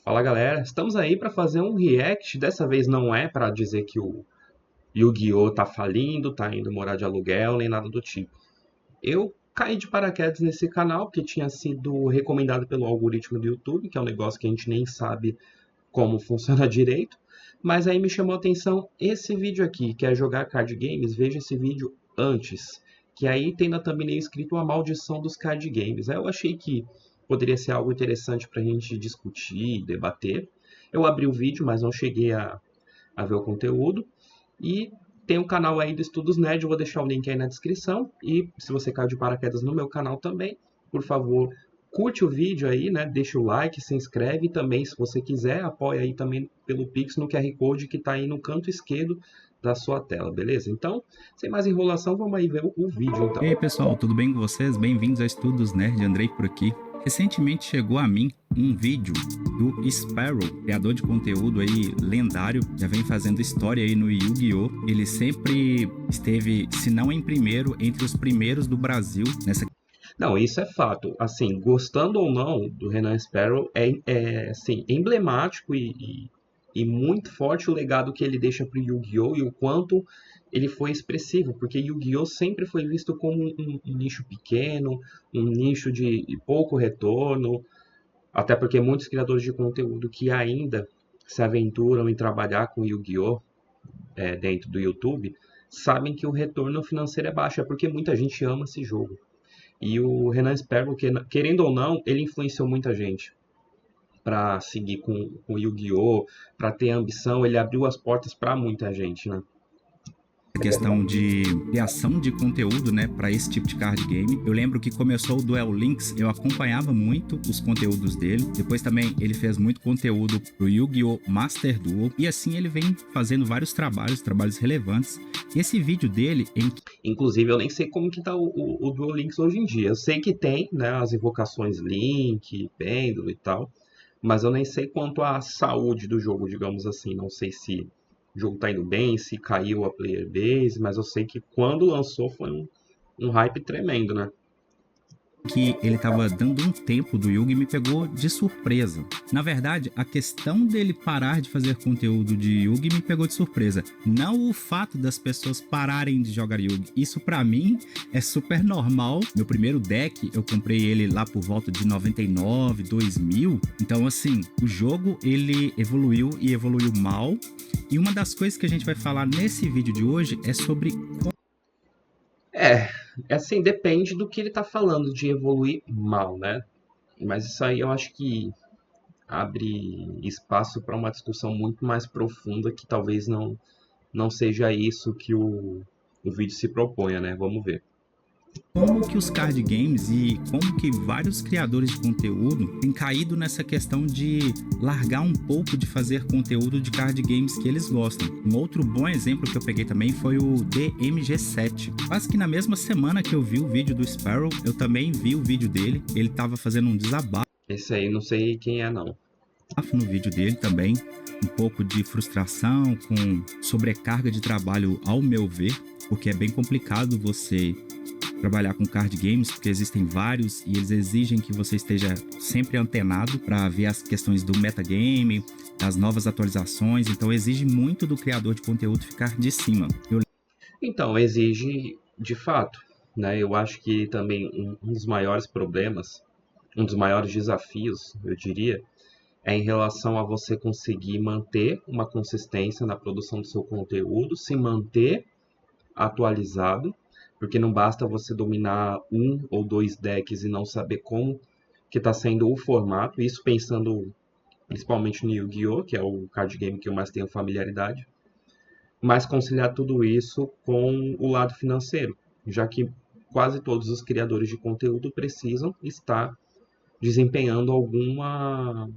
Fala galera, estamos aí para fazer um react. Dessa vez não é para dizer que o Yu-Gi-Oh! Tá falindo, tá indo morar de aluguel, nem nada do tipo. Eu caí de paraquedas nesse canal porque tinha sido recomendado pelo algoritmo do YouTube, que é um negócio que a gente nem sabe como funciona direito. Mas aí me chamou a atenção esse vídeo aqui, que é jogar card games. Veja esse vídeo antes, que aí tem na thumbnail escrito a maldição dos card games. Aí eu achei que poderia ser algo interessante para a gente discutir, debater. Eu abri o vídeo, mas não cheguei a ver o conteúdo. E tem o canal aí do Estudos Nerd, eu vou deixar o link aí na descrição. E se você caiu de paraquedas no meu canal também, por favor, curte o vídeo aí, né? Deixa o like, se inscreve e também, se você quiser, apoia aí também pelo Pix no QR Code que está aí no canto esquerdo da sua tela, beleza? Então, sem mais enrolação, vamos aí ver o vídeo então. E aí pessoal, tudo bem com vocês? Bem-vindos a Estudos Nerd, Andrei por aqui. Recentemente chegou a mim um vídeo do Sparrow, criador de conteúdo aí lendário, já vem fazendo história aí no Yu-Gi-Oh! Ele sempre esteve, se não em primeiro, entre os primeiros do Brasil nessa. Não, isso é fato. Assim, gostando ou não do Renan Sparrow, é assim, emblemático e muito forte o legado que ele deixa para o Yu-Gi-Oh! E o quanto ele foi expressivo, porque Yu-Gi-Oh! Sempre foi visto como um nicho pequeno, um nicho de pouco retorno, até porque muitos criadores de conteúdo que ainda se aventuram em trabalhar com Yu-Gi-Oh! Dentro do YouTube, sabem que o retorno financeiro é baixo, é porque muita gente ama esse jogo. E o Renan Sperber, querendo ou não, ele influenciou muita gente para seguir com Yu-Gi-Oh!, para ter ambição, ele abriu as portas para muita gente, né? Questão de criação de conteúdo, né, para esse tipo de card game. Eu lembro que começou o Duel Links, eu acompanhava muito os conteúdos dele. Depois também ele fez muito conteúdo pro Yu-Gi-Oh! Master Duel. E assim ele vem fazendo vários trabalhos relevantes. E esse vídeo dele em Inclusive, eu nem sei como que tá o Duel Links hoje em dia. Eu sei que tem, né, as invocações Link, Pêndulo e tal, mas eu nem sei quanto à saúde do jogo, digamos assim. Não sei se o jogo tá indo bem, se caiu a player base, mas eu sei que quando lançou foi um hype tremendo, né? que ele estava dando um tempo do Yugi me pegou de surpresa. Na verdade, a questão dele parar de fazer conteúdo de Yugi me pegou de surpresa. Não o fato das pessoas pararem de jogar Yugi. Isso para mim é super normal. Meu primeiro deck, eu comprei ele lá por volta de 99, 2000. Então assim, o jogo ele evoluiu e evoluiu mal. E uma das coisas que a gente vai falar nesse vídeo de hoje é sobre É, assim, depende do que ele tá falando de evoluir mal, né? Mas isso aí eu acho que abre espaço para uma discussão muito mais profunda que talvez não seja isso que o vídeo se proponha, né? Vamos ver. como que os card games e como que vários criadores de conteúdo têm caído nessa questão de largar um pouco de fazer conteúdo de card games que eles gostam. Um outro bom exemplo que eu peguei também foi o DMG7. Quase que na mesma semana que eu vi o vídeo do Sparrow, eu também vi o vídeo dele. Ele estava fazendo um desabafo Esse aí não sei quem é, não. no vídeo dele também, um pouco de frustração com sobrecarga de trabalho ao meu ver, porque é bem complicado você trabalhar com card games, porque existem vários e eles exigem que você esteja sempre antenado para ver as questões do metagame, das novas atualizações, então exige muito do criador de conteúdo ficar de cima. Então, exige de fato, né? Eu acho que também um dos maiores problemas, um dos maiores desafios, eu diria, é em relação a você conseguir manter uma consistência na produção do seu conteúdo, se manter atualizado, porque não basta você dominar um ou dois decks e não saber como que está sendo o formato, isso pensando principalmente no Yu-Gi-Oh!, que é o card game que eu mais tenho familiaridade, mas conciliar tudo isso com o lado financeiro, já que quase todos os criadores de conteúdo precisam estar desempenhando alguma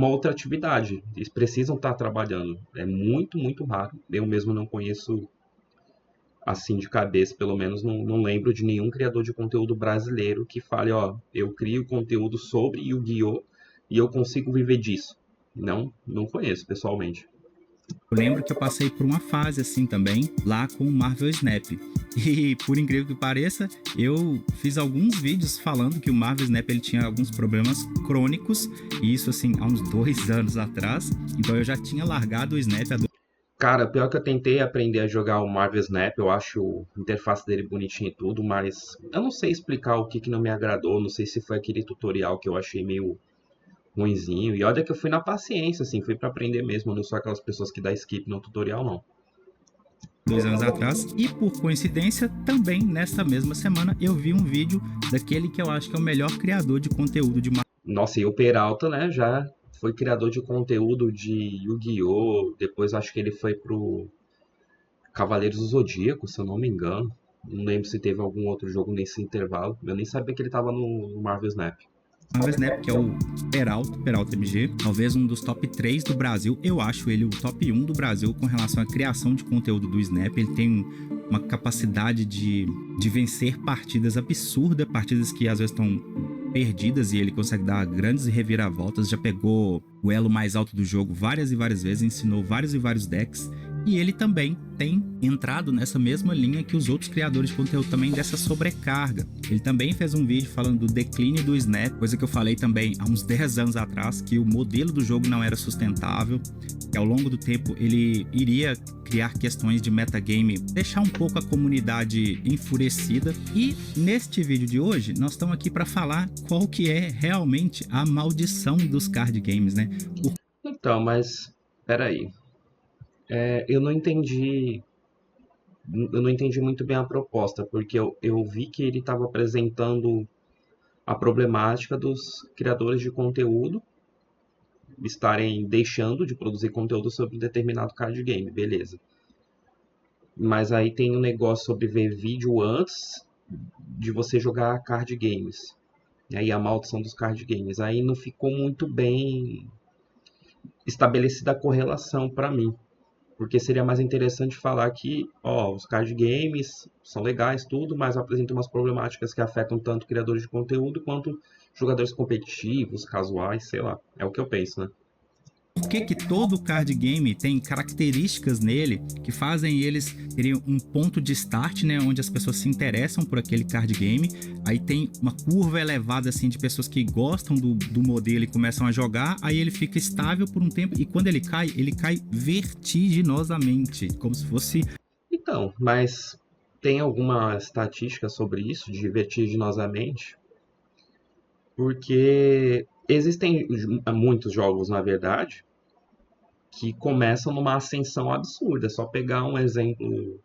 outra atividade. Eles precisam estar trabalhando. É muito, muito raro. Eu mesmo não conheço assim de cabeça, pelo menos não lembro de nenhum criador de conteúdo brasileiro que fale, ó, eu crio conteúdo sobre Yu-Gi-Oh! E eu consigo viver disso. Não conheço pessoalmente. Eu lembro que eu passei por uma fase assim também, lá com o Marvel Snap. E por incrível que pareça, eu fiz alguns vídeos falando que o Marvel Snap ele tinha alguns problemas crônicos, e isso assim há uns 2 anos atrás. Então eu já tinha largado o Snap há Cara, pior que eu tentei aprender a jogar o Marvel Snap, eu acho a interface dele bonitinha e tudo, mas eu não sei explicar o que que não me agradou, não sei se foi aquele tutorial que eu achei meio ruinzinho. E olha que eu fui na paciência, assim, fui pra aprender mesmo, eu não sou aquelas pessoas que dá skip no tutorial, não. 2 anos atrás. E por coincidência, também nessa mesma semana eu vi um vídeo daquele que eu acho que é o melhor criador de conteúdo de Nossa, e o Peralta, né, já foi criador de conteúdo de Yu-Gi-Oh! Depois acho que ele foi pro Cavaleiros do Zodíaco, se eu não me engano. Não lembro se teve algum outro jogo nesse intervalo. Eu nem sabia que ele tava no Marvel Snap. Marvel Snap, que é o Peralta MG, talvez um dos top 3 do Brasil. Eu acho ele o top 1 do Brasil com relação à criação de conteúdo do Snap. Ele tem uma capacidade de vencer partidas absurdas, partidas que às vezes estão perdidas, e ele consegue dar grandes reviravoltas. Já pegou o elo mais alto do jogo várias e várias vezes, ensinou vários e vários decks. E ele também tem entrado nessa mesma linha que os outros criadores de conteúdo também, dessa sobrecarga. Ele também fez um vídeo falando do declínio do Snap, coisa que eu falei também há uns 10 anos atrás, que o modelo do jogo não era sustentável, que ao longo do tempo ele iria criar questões de metagame, deixar um pouco a comunidade enfurecida. E neste vídeo de hoje, nós estamos aqui para falar qual que é realmente a maldição dos card games, né? Então, mas peraí. Eu não entendi muito bem a proposta, porque eu vi que ele estava apresentando a problemática dos criadores de conteúdo estarem deixando de produzir conteúdo sobre um determinado card game, beleza. Mas aí tem um negócio sobre ver vídeo antes de você jogar card games. E aí a maldição dos card games. Aí não ficou muito bem estabelecida a correlação para mim. Porque seria mais interessante falar que, ó, os card games são legais, tudo, mas apresentam umas problemáticas que afetam tanto criadores de conteúdo quanto jogadores competitivos, casuais, sei lá. É o que eu penso, né? Por que todo card game tem características nele que fazem eles terem um ponto de start, né, onde as pessoas se interessam por aquele card game. Aí tem uma curva elevada assim de pessoas que gostam do modelo e começam a jogar. Aí ele fica estável por um tempo, e quando ele cai vertiginosamente, como se fosse... Então, mas tem alguma estatística sobre isso, de vertiginosamente? Porque existem muitos jogos, na verdade, que começam numa ascensão absurda. É só pegar um exemplo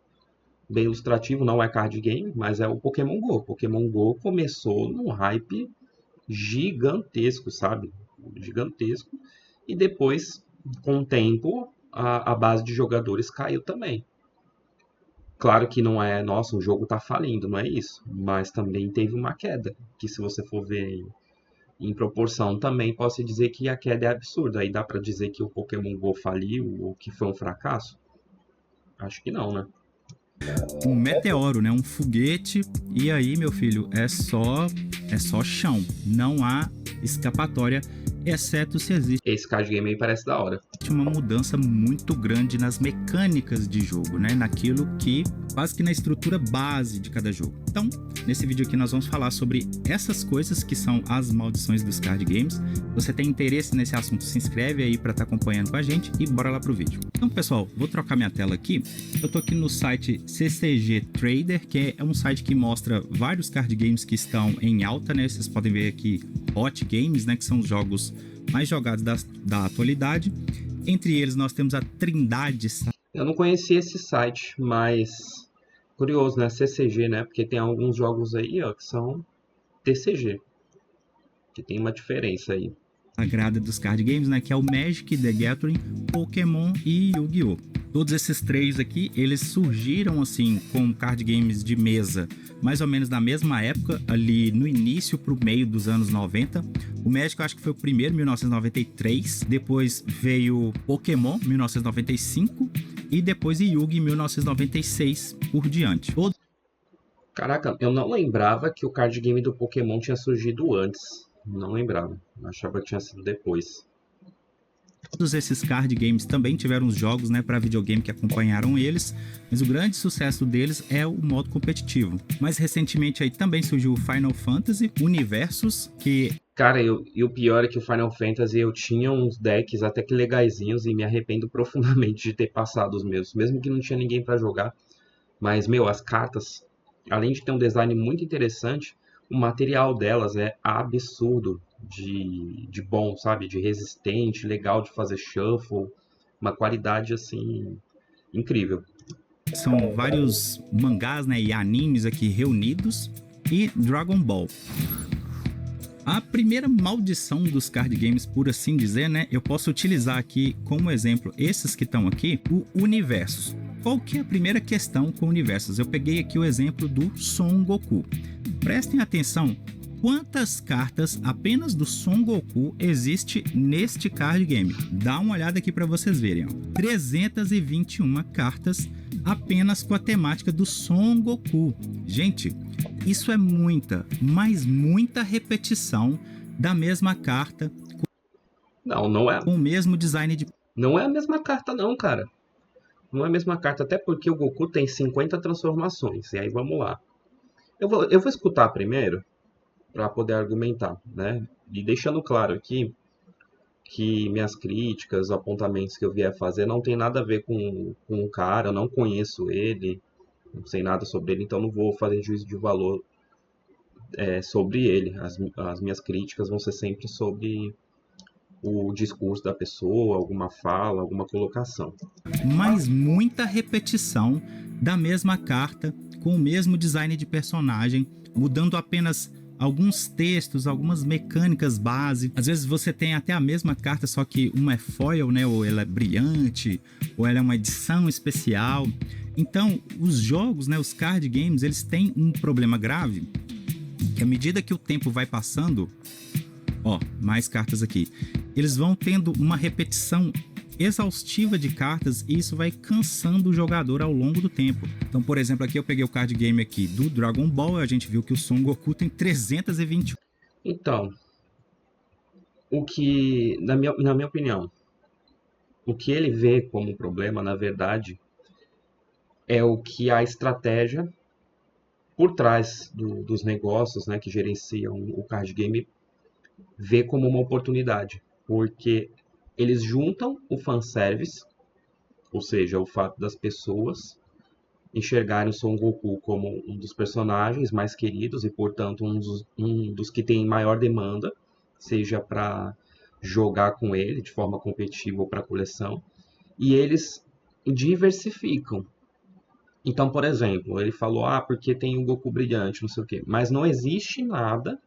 bem ilustrativo, não é card game, mas é o Pokémon Go. Pokémon Go começou num hype gigantesco, sabe? Gigantesco. E depois, com o tempo, a base de jogadores caiu também. Claro que não é, nossa, o jogo tá falindo, não é isso. Mas também teve uma queda, que se você for ver em proporção também, posso dizer que a queda é absurda. Aí dá pra dizer que o Pokémon Go faliu ou que foi um fracasso? Acho que não, né? um meteoro, né? Um foguete. E aí, meu filho, é só chão. Não há escapatória, exceto se existe Esse card game aí parece da hora. uma mudança muito grande nas mecânicas de jogo, né? Naquilo que quase que na estrutura base de cada jogo. Então, nesse vídeo aqui nós vamos falar sobre essas coisas que são as maldições dos card games. Se você tem interesse nesse assunto, se inscreve aí para estar acompanhando com a gente e bora lá pro vídeo. Então, pessoal, vou trocar minha tela aqui. Eu tô aqui no site CCG Trader, que é um site que mostra vários card games que estão em alta, né? Vocês podem ver aqui hot games, né? Que são os jogos mais jogados da atualidade. Entre eles nós temos a Trindade. Eu não conhecia esse site, mas curioso, né? CCG, né? Porque tem alguns jogos aí, ó, que são TCG, que tem uma diferença aí. Sagrada dos card games, né? Que é o Magic, The Gathering, Pokémon e Yu-Gi-Oh! Todos esses três aqui, eles surgiram assim com card games de mesa mais ou menos na mesma época, ali no início pro meio dos anos 90. O Magic eu acho que foi o primeiro, 1993. Depois veio Pokémon, 1995. E depois Yu-Gi, 1996 por diante. Caraca, eu não lembrava que o card game do Pokémon tinha surgido antes. Não lembrava. Achava que tinha sido depois. Todos esses card games também tiveram os jogos, né, para videogame que acompanharam eles, mas o grande sucesso deles é o modo competitivo. Mais recentemente aí também surgiu o Final Fantasy Universos, que... Cara, e o pior é que o Final Fantasy eu tinha uns decks até que legaisinhos e me arrependo profundamente de ter passado os meus, mesmo que não tinha ninguém pra jogar. Mas, meu, as cartas, além de ter um design muito interessante, o material delas é absurdo de bom, sabe? De resistente, legal de fazer shuffle, uma qualidade assim incrível. são vários mangás, né, e animes aqui reunidos, e Dragon Ball. A primeira maldição dos card games, por assim dizer, né, eu posso utilizar aqui como exemplo esses que estão aqui, o Universos. Qual que é a primeira questão com Universos? Eu peguei aqui o exemplo do Son Goku. Prestem atenção, quantas cartas apenas do Son Goku existe neste card game? Dá uma olhada aqui para vocês verem, ó. 321 cartas apenas com a temática do Son Goku. Gente, isso é muita, mas muita repetição da mesma carta Não é, com o mesmo design de... não é a mesma carta não, cara. Não é a mesma carta, até porque o Goku tem 50 transformações. E aí vamos lá. Eu vou escutar primeiro para poder argumentar, né? E deixando claro aqui que minhas críticas, apontamentos que eu vier fazer não tem nada a ver com o cara, eu não conheço ele, não sei nada sobre ele, então não vou fazer juízo de valor sobre ele. As minhas críticas vão ser sempre sobre o discurso da pessoa, alguma fala, alguma colocação. Mas muita repetição da mesma carta com o mesmo design de personagem, mudando apenas alguns textos, algumas mecânicas base. Às vezes você tem até a mesma carta, só que uma é foil, né? Ou ela é brilhante, ou ela é uma edição especial. Então, os jogos, né? Os card games, eles têm um problema grave, que à medida que o tempo vai passando, ó, mais cartas aqui, eles vão tendo uma repetição exaustiva de cartas e isso vai cansando o jogador ao longo do tempo. Então, por exemplo, aqui eu peguei o card game aqui do Dragon Ball, a gente viu que o Son Goku tem 321. Então, o que, na minha opinião, o que ele vê como problema, na verdade, é o que a estratégia por trás dos negócios, né, que gerenciam o card game vê como uma oportunidade. Porque eles juntam o fanservice, ou seja, o fato das pessoas enxergarem o Son Goku como um dos personagens mais queridos e, portanto, um dos que tem maior demanda, seja para jogar com ele de forma competitiva ou para coleção, e eles diversificam. Então, por exemplo, ele falou, porque tem o Goku brilhante, não sei o quê, mas não existe nada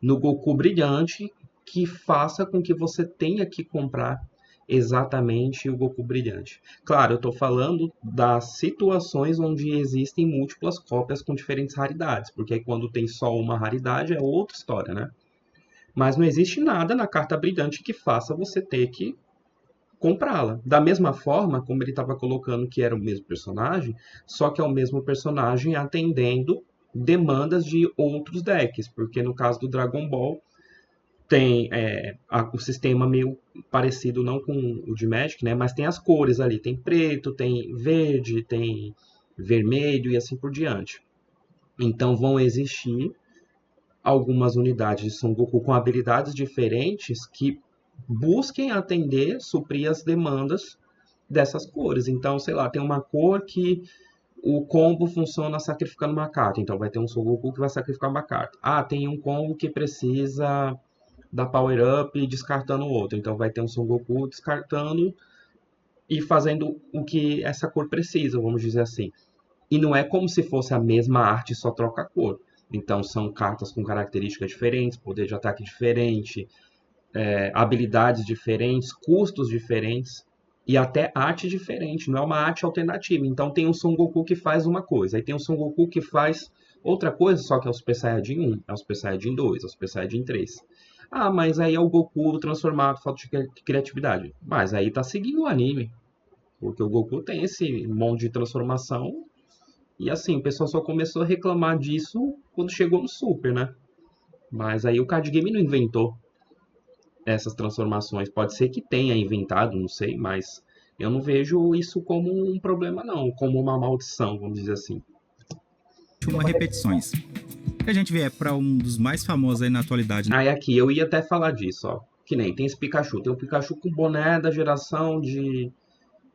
no Goku brilhante que faça com que você tenha que comprar exatamente o Goku brilhante. Claro, eu estou falando das situações onde existem múltiplas cópias com diferentes raridades, porque aí quando tem só uma raridade é outra história, né? Mas não existe nada na carta brilhante que faça você ter que comprá-la. Da mesma forma, como ele estava colocando que era o mesmo personagem, só que é o mesmo personagem atendendo demandas de outros decks, porque no caso do Dragon Ball tem o sistema meio parecido, não com o de Magic, né? Mas tem as cores ali, tem preto, tem verde, tem vermelho e assim por diante. Então vão existir algumas unidades de Son Goku com habilidades diferentes que busquem atender, suprir as demandas dessas cores. Então, sei lá, tem uma cor que o combo funciona sacrificando uma carta, então vai ter um Son Goku que vai sacrificar uma carta. Tem um combo que precisa da Power Up descartando o outro. Então vai ter um Son Goku descartando e fazendo o que essa cor precisa, vamos dizer assim. E não é como se fosse a mesma arte, só troca a cor. Então são cartas com características diferentes, poder de ataque diferente, habilidades diferentes, custos diferentes e até arte diferente. Não é uma arte alternativa. Então tem um Son Goku que faz uma coisa, aí tem um Son Goku que faz outra coisa, só que é o Super Saiyajin 1, é o Super Saiyajin 2, é o Super Saiyajin 3. Mas aí é o Goku transformado, falta de criatividade. Mas aí tá seguindo o anime. Porque o Goku tem esse monte de transformação. E assim, o pessoal só começou a reclamar disso quando chegou no Super, né? Mas aí o card game não inventou. essas transformações. Pode ser que tenha inventado, não sei, mas eu não vejo isso como um problema, não, como uma maldição, vamos dizer assim. Uma repetições. A gente vier para um dos mais famosos aí na atualidade, né? Aí aqui, eu ia até falar disso, ó. Que nem tem esse Pikachu. Tem um Pikachu com boné da geração de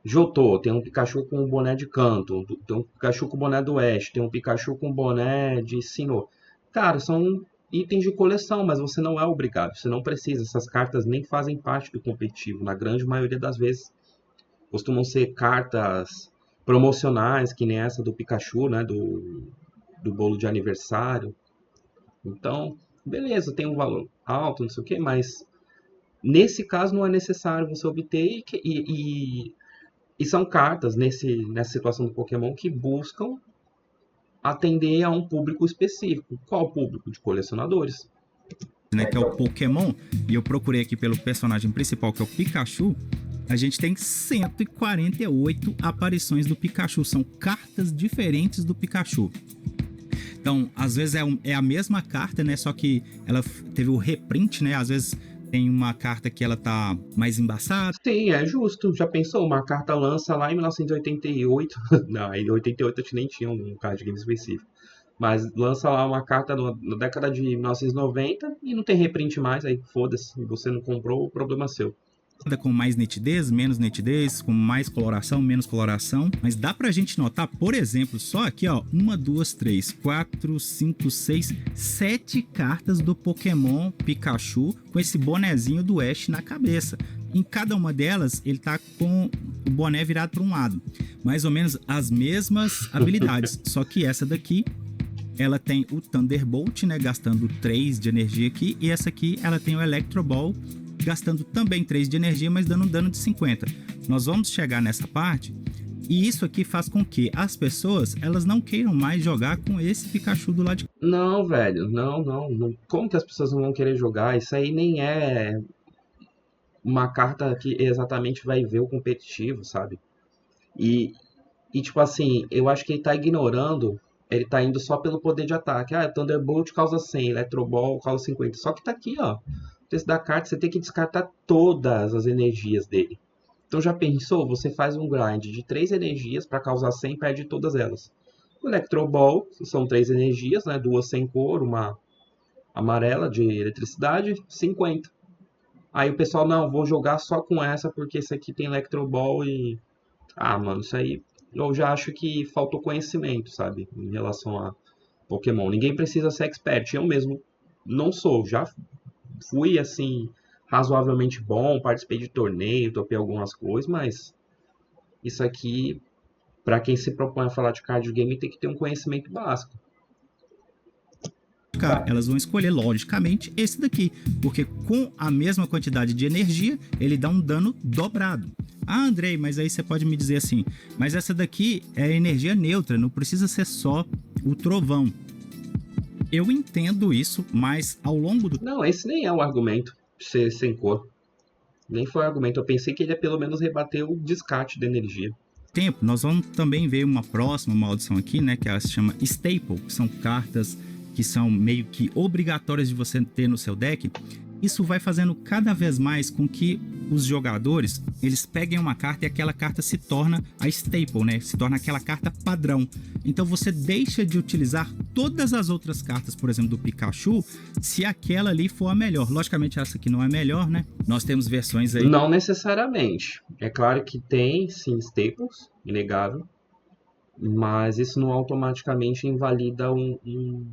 Jotô, tem um Pikachu com boné de Kanto, tem um Pikachu com boné do Ash, tem um Pikachu com boné de Sinnoh. Cara, são itens de coleção, mas você não é obrigado, você não precisa. Essas cartas nem fazem parte do competitivo, na grande maioria das vezes. Costumam ser cartas promocionais, que nem essa do Pikachu, né, do bolo de aniversário. Então, beleza, tem um valor alto, não sei o que, mas nesse caso não é necessário você obter e são cartas nessa situação do Pokémon que buscam atender a um público específico. Qual público? De colecionadores. Né, que é o Pokémon, e eu procurei aqui pelo personagem principal, que é o Pikachu. A gente tem 148 aparições do Pikachu, são cartas diferentes do Pikachu. Então, às vezes é a mesma carta, né? Só que ela teve o reprint, né? Às vezes tem uma carta que ela tá mais embaçada. Sim, é justo. Já pensou? Uma carta lança lá em 1988. Não, em 88 a gente nem tinha um card game específico. Mas lança lá uma carta na década de 1990 e não tem reprint mais, aí foda-se. Você não comprou, o problema é seu. Com mais nitidez, menos nitidez, com mais coloração, menos coloração. Mas dá pra gente notar, por exemplo, só aqui, ó, 1, 2, 3, 4, 5, 6, 7 cartas do Pokémon Pikachu com esse bonezinho do Ash na cabeça. Em cada uma delas, ele tá com o boné virado para um lado. Mais ou menos as mesmas habilidades, só que essa daqui ela tem o Thunderbolt, né, gastando 3 de energia aqui, e essa aqui ela tem o Electro Ball, gastando também 3 de energia, mas dando um dano de 50. Nós vamos chegar nessa parte, e isso aqui faz com que as pessoas, elas não queiram mais jogar com esse Pikachu do lado de... Não, velho, não. Como que as pessoas não vão querer jogar? Isso aí nem é uma carta que exatamente vai ver o competitivo, sabe? E tipo assim, eu acho que ele tá ignorando, ele tá indo só pelo poder de ataque. Ah, Thunderbolt causa 100, Electro Ball causa 50. Só que tá aqui, ó. O texto da carta, você tem que descartar todas as energias dele. Então já pensou? Você faz um grind de 3 energias para causar 100 e perde todas elas. O Electro Ball são 3 energias, né? 2 sem cor, uma amarela de eletricidade, 50. Aí o pessoal, não, vou jogar só com essa porque esse aqui tem Electro Ball e... Ah, mano, isso aí eu já acho que faltou conhecimento, sabe? Em relação a Pokémon. Ninguém precisa ser expert. Eu mesmo não sou. Já fui, assim, razoavelmente bom. Participei de torneio, topei algumas coisas, mas isso aqui, pra quem se propõe a falar de card game, tem que ter um conhecimento básico. Elas vão escolher, logicamente, esse daqui, porque com a mesma quantidade de energia, ele dá um dano dobrado. Ah, Andrei, mas aí você pode me dizer assim, mas essa daqui é energia neutra, não precisa ser só o trovão. Eu entendo isso, mas ao longo do... Não, esse nem é um argumento, ser sem cor. Nem foi um argumento. Eu pensei que ele ia pelo menos rebater o descarte da energia. tempo, nós vamos também ver uma próxima maldição aqui, né, que ela se chama Staple, que são cartas que são meio que obrigatórias de você ter no seu deck. Isso vai fazendo cada vez mais com que os jogadores, eles peguem uma carta e aquela carta se torna a staple, né? Se torna aquela carta padrão. Então você deixa de utilizar todas as outras cartas, por exemplo, do Pikachu, se aquela ali for a melhor. Logicamente essa aqui não é a melhor, né? Nós temos versões aí... Não necessariamente. É claro que tem, sim, staples, inegável. Mas isso não automaticamente invalida um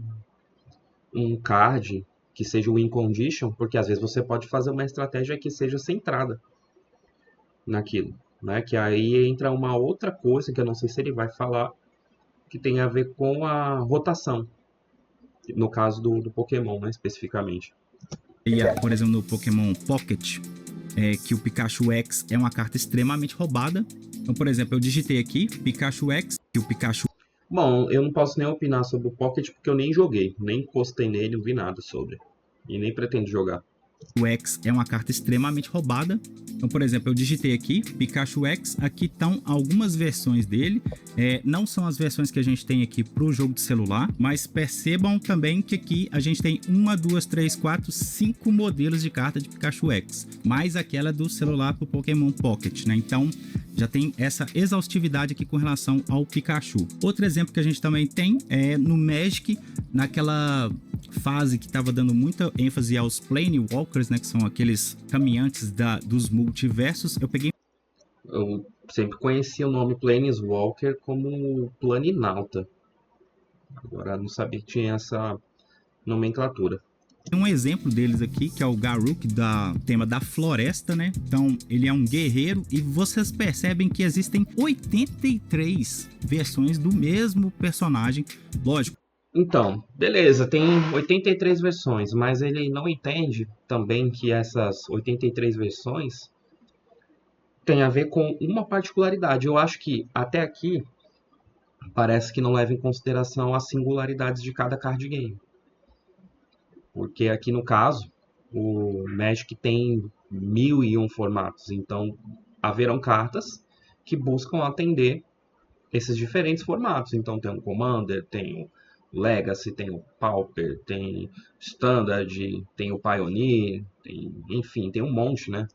card que seja win condition, porque às vezes você pode fazer uma estratégia que seja centrada naquilo, né? Que aí entra uma outra coisa que eu não sei se ele vai falar, que tem a ver com a rotação, no caso do Pokémon, né, especificamente. E, por exemplo, no Pokémon Pocket, que o Pikachu X é uma carta extremamente roubada. Então, por exemplo, eu digitei aqui Pikachu X e o Pikachu... Bom, eu não posso nem opinar sobre o Pocket porque eu nem joguei, nem encostei nele, não vi nada sobre. E nem pretendo jogar. O X é uma carta extremamente roubada. Então, por exemplo, eu digitei aqui Pikachu X, aqui estão algumas versões dele. Não são as versões que a gente tem aqui para o jogo de celular, mas percebam também que aqui a gente tem 1, 2, 3, 4, 5 modelos de carta de Pikachu X, mais aquela do celular para o Pokémon Pocket, né? Então já tem essa exaustividade aqui com relação ao Pikachu. Outro exemplo que a gente também tem é no Magic, naquela fase que estava dando muita ênfase aos Planewalkers, né, que são aqueles caminhantes dos multiversos. Eu sempre conhecia o nome Planeswalker como Planinauta. Agora não sabia que tinha essa nomenclatura. Um exemplo deles aqui, que é o Garruk, da tema da floresta, né? Então, ele é um guerreiro e vocês percebem que existem 83 versões do mesmo personagem. Lógico. Então, beleza, tem 83 versões, mas ele não entende também que essas 83 versões tem a ver com uma particularidade. Eu acho que até aqui parece que não leva em consideração as singularidades de cada card game. Porque aqui no caso, o Magic tem 1001 formatos, então haverão cartas que buscam atender esses diferentes formatos. Então tem o Commander, tem o Legacy, tem o Pauper, tem Standard, tem o Pioneer, enfim, tem um monte, né?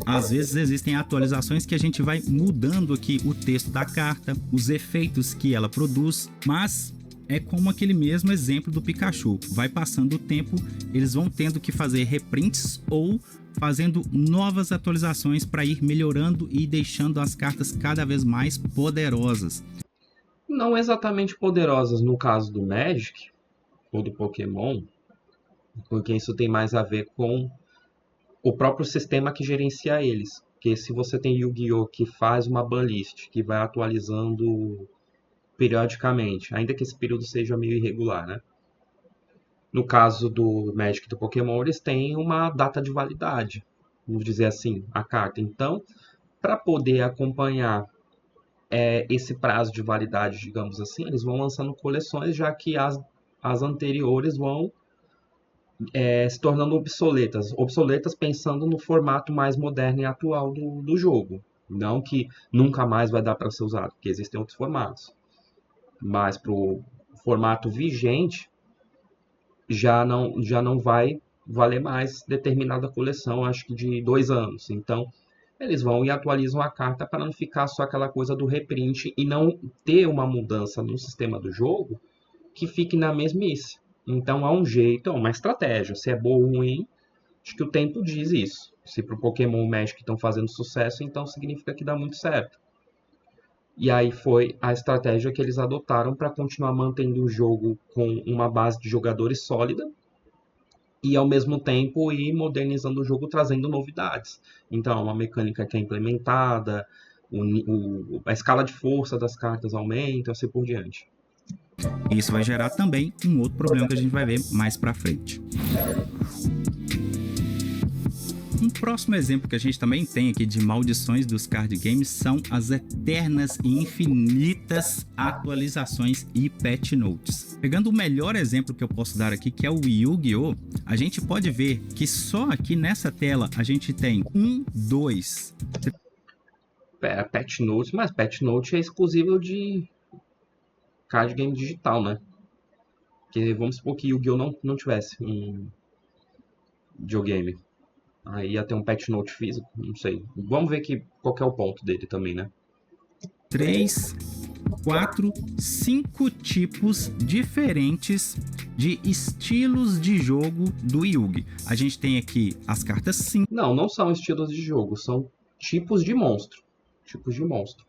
Às vezes existem atualizações que a gente vai mudando aqui o texto da carta, os efeitos que ela produz, mas é como aquele mesmo exemplo do Pikachu. Vai passando o tempo, eles vão tendo que fazer reprints ou fazendo novas atualizações para ir melhorando e deixando as cartas cada vez mais poderosas. Não exatamente poderosas no caso do Magic ou do Pokémon, porque isso tem mais a ver com o próprio sistema que gerencia eles. Porque se você tem Yu-Gi-Oh! Que faz uma banlist, que vai atualizando periodicamente, ainda que esse período seja meio irregular, né? No caso do Magic e do Pokémon, eles têm uma data de validade, vamos dizer assim, a carta. Então, para poder acompanhar esse prazo de validade, digamos assim, eles vão lançando coleções, já que as anteriores vão se tornando obsoletas. Obsoletas pensando no formato mais moderno e atual do jogo. Não que nunca mais vai dar para ser usado, porque existem outros formatos. Mas para o formato vigente, já não vai valer mais determinada coleção, acho que de 2 anos. Então, eles vão e atualizam a carta para não ficar só aquela coisa do reprint e não ter uma mudança no sistema do jogo que fique na mesmice. Então, há um jeito, uma estratégia. Se é boa ou ruim, acho que o tempo diz isso. Se para o Pokémon Magic estão fazendo sucesso, então significa que dá muito certo. E aí foi a estratégia que eles adotaram para continuar mantendo o jogo com uma base de jogadores sólida e ao mesmo tempo ir modernizando o jogo, trazendo novidades. Então, uma mecânica que é implementada, a escala de força das cartas aumenta, assim por diante. Isso vai gerar também um outro problema que a gente vai ver mais para frente. Um próximo exemplo que a gente também tem aqui de maldições dos card games são as eternas e infinitas atualizações e patch notes. Pegando o melhor exemplo que eu posso dar aqui, que é o Yu-Gi-Oh!, a gente pode ver que só aqui nessa tela a gente tem 1, 2... Patch notes, mas patch note é exclusivo de card game digital, né? Porque vamos supor que Yu-Gi-Oh! não tivesse um videogame. Aí ia ter um patch note físico, não sei. Vamos ver qual que é o ponto dele também, né? 3, 4, 5 tipos diferentes de estilos de jogo do Yugi. A gente tem aqui as cartas 5. Não são estilos de jogo, são tipos de monstro. Tipos de monstro.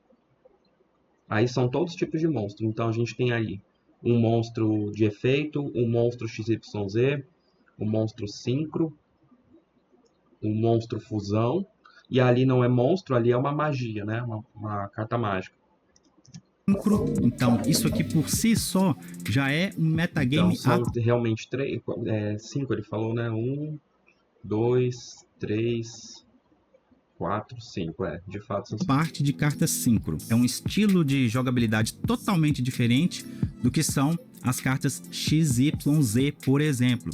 Aí são todos tipos de monstro. Então a gente tem aí um monstro de efeito, um monstro XYZ, um monstro sincro, um monstro fusão, e ali não é monstro, ali é uma magia, né? Uma carta mágica. Então, isso aqui por si só já é um metagame. Então, são realmente 5, ele falou, né? 1, 2, 3, 4, 5, de fato. São parte de cartas síncro. É um estilo de jogabilidade totalmente diferente do que são as cartas XYZ, por exemplo.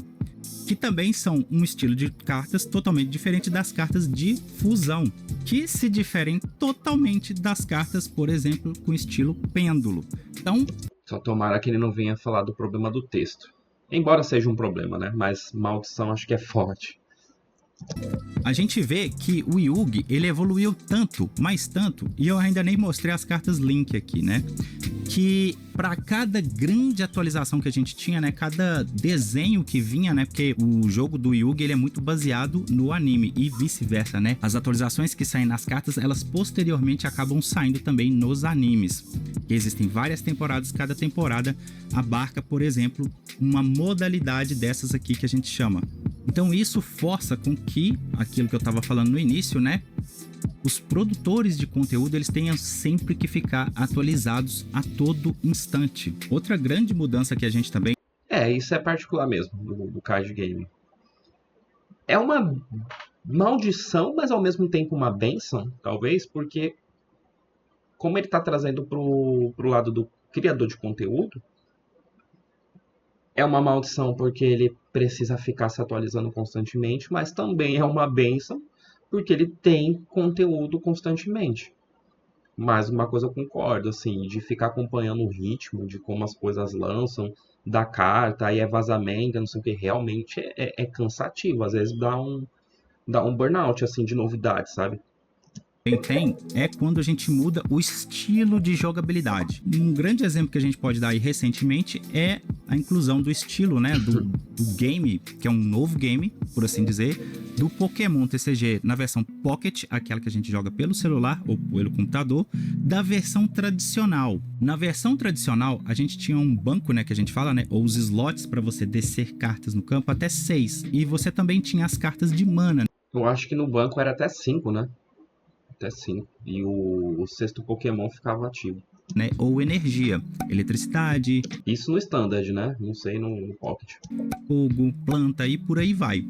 que também são um estilo de cartas totalmente diferente das cartas de fusão, que se diferem totalmente das cartas, por exemplo, com estilo pêndulo. Então, Só tomara que ele não venha falar do problema do texto. Embora seja um problema, né? Mas maldição acho que é forte. a gente vê que o Yugi, ele evoluiu tanto, mais tanto, e eu ainda nem mostrei as cartas Link aqui, né? Que para cada grande atualização que a gente tinha, né, cada desenho que vinha, né, porque o jogo do Yugi ele é muito baseado no anime e vice-versa, né? As atualizações que saem nas cartas, elas posteriormente acabam saindo também nos animes. Que existem várias temporadas, cada temporada abarca, por exemplo, uma modalidade dessas aqui que a gente chama. Então isso força com que, aquilo que eu estava falando no início, né, os produtores de conteúdo eles tenham sempre que ficar atualizados a todo instante. Outra grande mudança que a gente também... Isso é particular mesmo do card game. É uma maldição, mas ao mesmo tempo uma bênção, talvez, porque como ele está trazendo pro lado do criador de conteúdo, é uma maldição porque ele precisa ficar se atualizando constantemente, mas também é uma bênção porque ele tem conteúdo constantemente. Mas uma coisa eu concordo, assim, de ficar acompanhando o ritmo, de como as coisas lançam, da carta, aí é vazamento, não sei o que, realmente é cansativo. Às vezes dá um burnout, assim, de novidades, sabe? tem é quando a gente muda o estilo de jogabilidade. Um grande exemplo que a gente pode dar aí recentemente é a inclusão do estilo, né, do game, que é um novo game, por assim dizer, do Pokémon TCG na versão Pocket, aquela que a gente joga pelo celular ou pelo computador, da versão tradicional. Na versão tradicional, a gente tinha um banco, né, que a gente fala, né, ou os slots para você descer cartas no campo até 6, e você também tinha as cartas de mana. Eu acho que no banco era até 5, né? Até 5. E o sexto Pokémon ficava ativo. Né, ou energia, eletricidade, Isso no Standard, né? Não sei no Pocket. fogo, planta e por aí vai.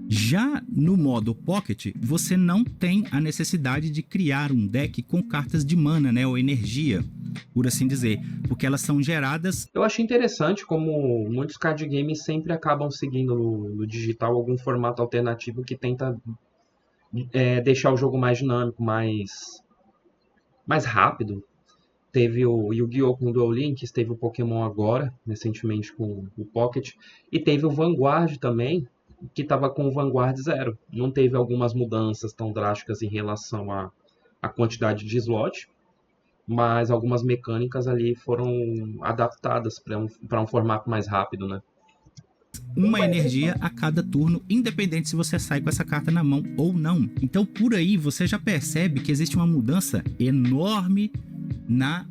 Já no modo Pocket, você não tem a necessidade de criar um deck com cartas de mana, né, ou energia, por assim dizer, porque elas são geradas... Eu achei interessante como muitos card games sempre acabam seguindo no digital algum formato alternativo que tenta deixar o jogo mais dinâmico, mais rápido. Teve o Yu-Gi-Oh! Com o Duel Links, teve o Pokémon agora, recentemente com o Pocket, e teve o Vanguard também, que estava com o Vanguard Zero. Não teve algumas mudanças tão drásticas em relação à quantidade de slot, mas algumas mecânicas ali foram adaptadas para um formato mais rápido, né? uma energia a cada turno, independente se você sai com essa carta na mão ou não. Então por aí você já percebe que existe uma mudança enorme na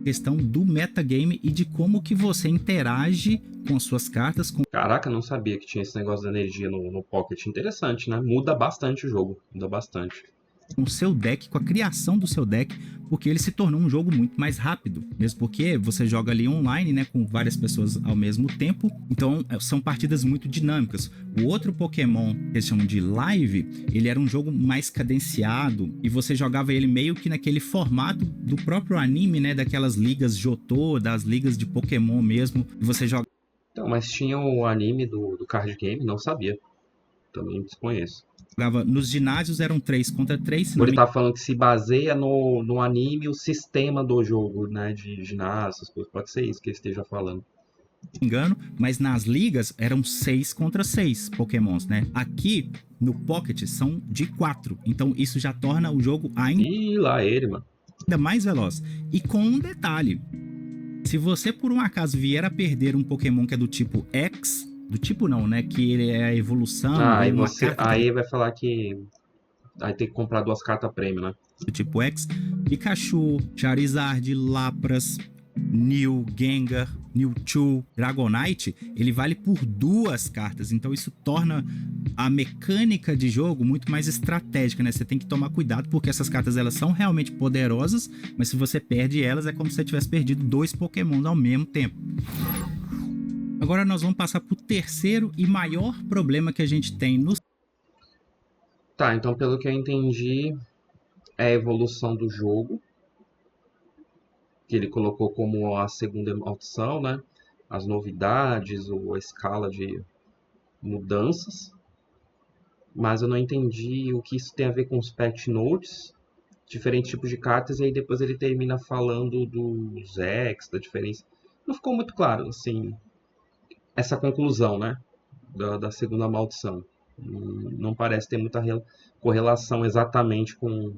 questão do metagame e de como que você interage com suas cartas. Caraca, não sabia que tinha esse negócio da energia no Pocket. Interessante, né? Muda bastante o jogo, muda bastante. Com o seu deck, com a criação do seu deck, porque ele se tornou um jogo muito mais rápido, mesmo porque você joga ali online, né, com várias pessoas ao mesmo tempo, então são partidas muito dinâmicas. O outro Pokémon, que eles chamam de Live, ele era um jogo mais cadenciado, e você jogava ele meio que naquele formato do próprio anime, né, daquelas ligas Jotô, das ligas de Pokémon mesmo, e você joga... Então, mas tinha o anime do card game, não sabia. Também desconheço. Nos ginásios eram 3 contra 3. Ele tá falando que se baseia no anime o sistema do jogo, né? De ginásio, pode ser isso que ele esteja falando. Não me engano, mas nas ligas eram 6 contra 6 Pokémons, né? Aqui no Pocket são de 4. Então isso já torna o jogo Ih, lá ele, mano. ainda mais veloz. E com um detalhe: se você por um acaso vier a perder um Pokémon que é do tipo X, do tipo não, né? Que ele é a evolução. Aí vai falar que aí tem que comprar 2 cartas prêmio, né? Do tipo X, Pikachu, Charizard, Lapras, Mew, Gengar, Mewtwo, Dragonite, ele vale por 2 cartas. Então isso torna a mecânica de jogo muito mais estratégica, né? Você tem que tomar cuidado porque essas cartas elas são realmente poderosas, mas se você perde elas é como se você tivesse perdido 2 Pokémon ao mesmo tempo. Agora nós vamos passar para o terceiro e maior problema que a gente tem no... Tá, então pelo que eu entendi, é a evolução do jogo, que ele colocou como a segunda opção, né? As novidades, ou a escala mudanças, mas eu não entendi o que isso tem a ver com os patch notes, diferentes tipos de cartas, e aí depois ele termina falando dos X, da diferença. Não ficou muito claro, assim, essa conclusão, né, da segunda maldição. Não parece ter muita correlação exatamente com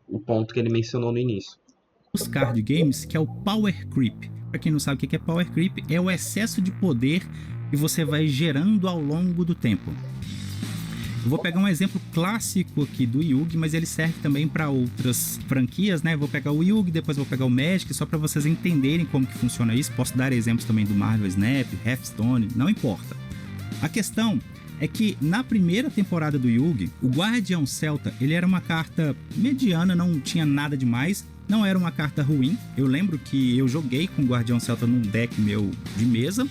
o ponto que ele mencionou no início. Os card games, que é o Power Creep. Para quem não sabe o que é Power Creep, é o excesso de poder que você vai gerando ao longo do tempo. Eu vou pegar um exemplo clássico aqui do Yu-Gi, mas ele serve também para outras franquias, né? Vou pegar o Yu-Gi, depois vou pegar o Magic, só para vocês entenderem como que funciona isso. Posso dar exemplos também do Marvel Snap, Hearthstone, não importa. A questão é que na primeira temporada do Yu-Gi, o Guardião Celta, ele era uma carta mediana, não tinha nada demais, não era uma carta ruim. Eu lembro que eu joguei com o Guardião Celta num deck meu de mesa,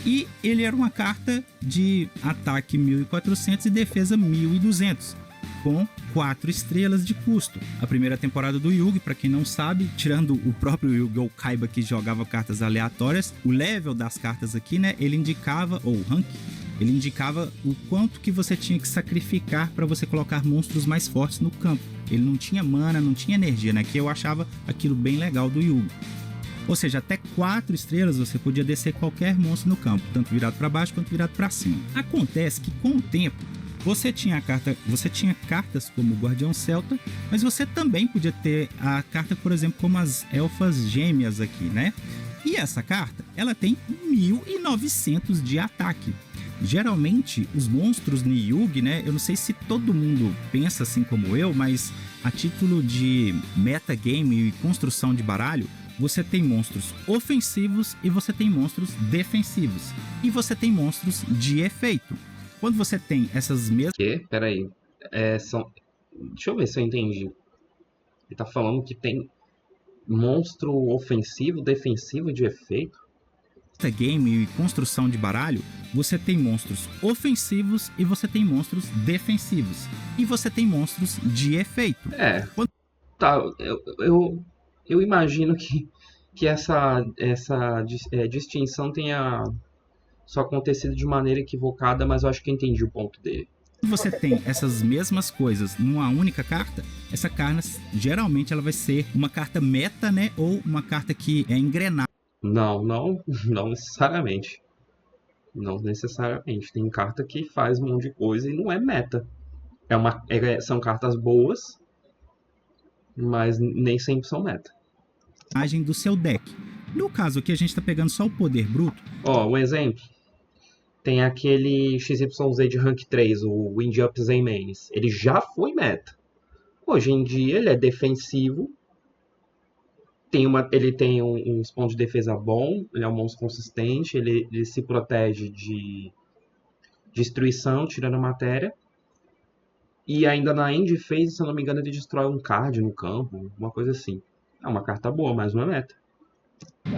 e ele era uma carta de ataque 1400 e defesa 1200, com 4 estrelas de custo. A primeira temporada do Yu-Gi, para quem não sabe, tirando o próprio Yu-Gi-Oh! Kaiba, que jogava cartas aleatórias, o level das cartas aqui, né, ele indicava, ou rank, ele indicava o quanto que você tinha que sacrificar para você colocar monstros mais fortes no campo. Ele não tinha mana, não tinha energia, né, que eu achava aquilo bem legal do Yu-Gi. Ou seja, até 4 estrelas você podia descer qualquer monstro no campo, tanto virado para baixo quanto virado para cima. Acontece que com o tempo você tinha cartas como o Guardião Celta, mas você também podia ter a carta, por exemplo, como as Elfas Gêmeas aqui, né? E essa carta, ela tem 1900 de ataque. Geralmente, os monstros no Yu-Gi, né? Eu não sei se todo mundo pensa assim como eu, mas a título de metagame e construção de baralho, você tem monstros ofensivos e você tem monstros defensivos. E você tem monstros de efeito. Quando você tem essas mesmas... Peraí. Deixa eu ver se eu entendi. Ele tá falando que tem monstro ofensivo, defensivo de efeito? Game e construção de baralho, você tem monstros ofensivos e você tem monstros defensivos. E você tem monstros de efeito. Tá, eu imagino que essa distinção tenha só acontecido de maneira equivocada, mas eu acho que entendi o ponto dele. Se você tem essas mesmas coisas numa única carta, essa carta geralmente ela vai ser uma carta meta, né? Ou uma carta que é engrenada. Não necessariamente. Não necessariamente. Tem carta que faz um monte de coisa e não é meta. São cartas boas, mas nem sempre são meta. Do seu deck. No caso aqui, a gente está pegando só o poder bruto. Um exemplo. Tem aquele XYZ de Rank 3, o Wind Up Zenmanes. Ele já foi meta. Hoje em dia ele é defensivo. Ele tem um spawn de defesa bom. Ele é um monstro consistente. Ele se protege de destruição, tirando matéria. E ainda na end phase, se eu não me engano, ele destrói um card no campo. Uma coisa assim. É uma carta boa, mas não é meta.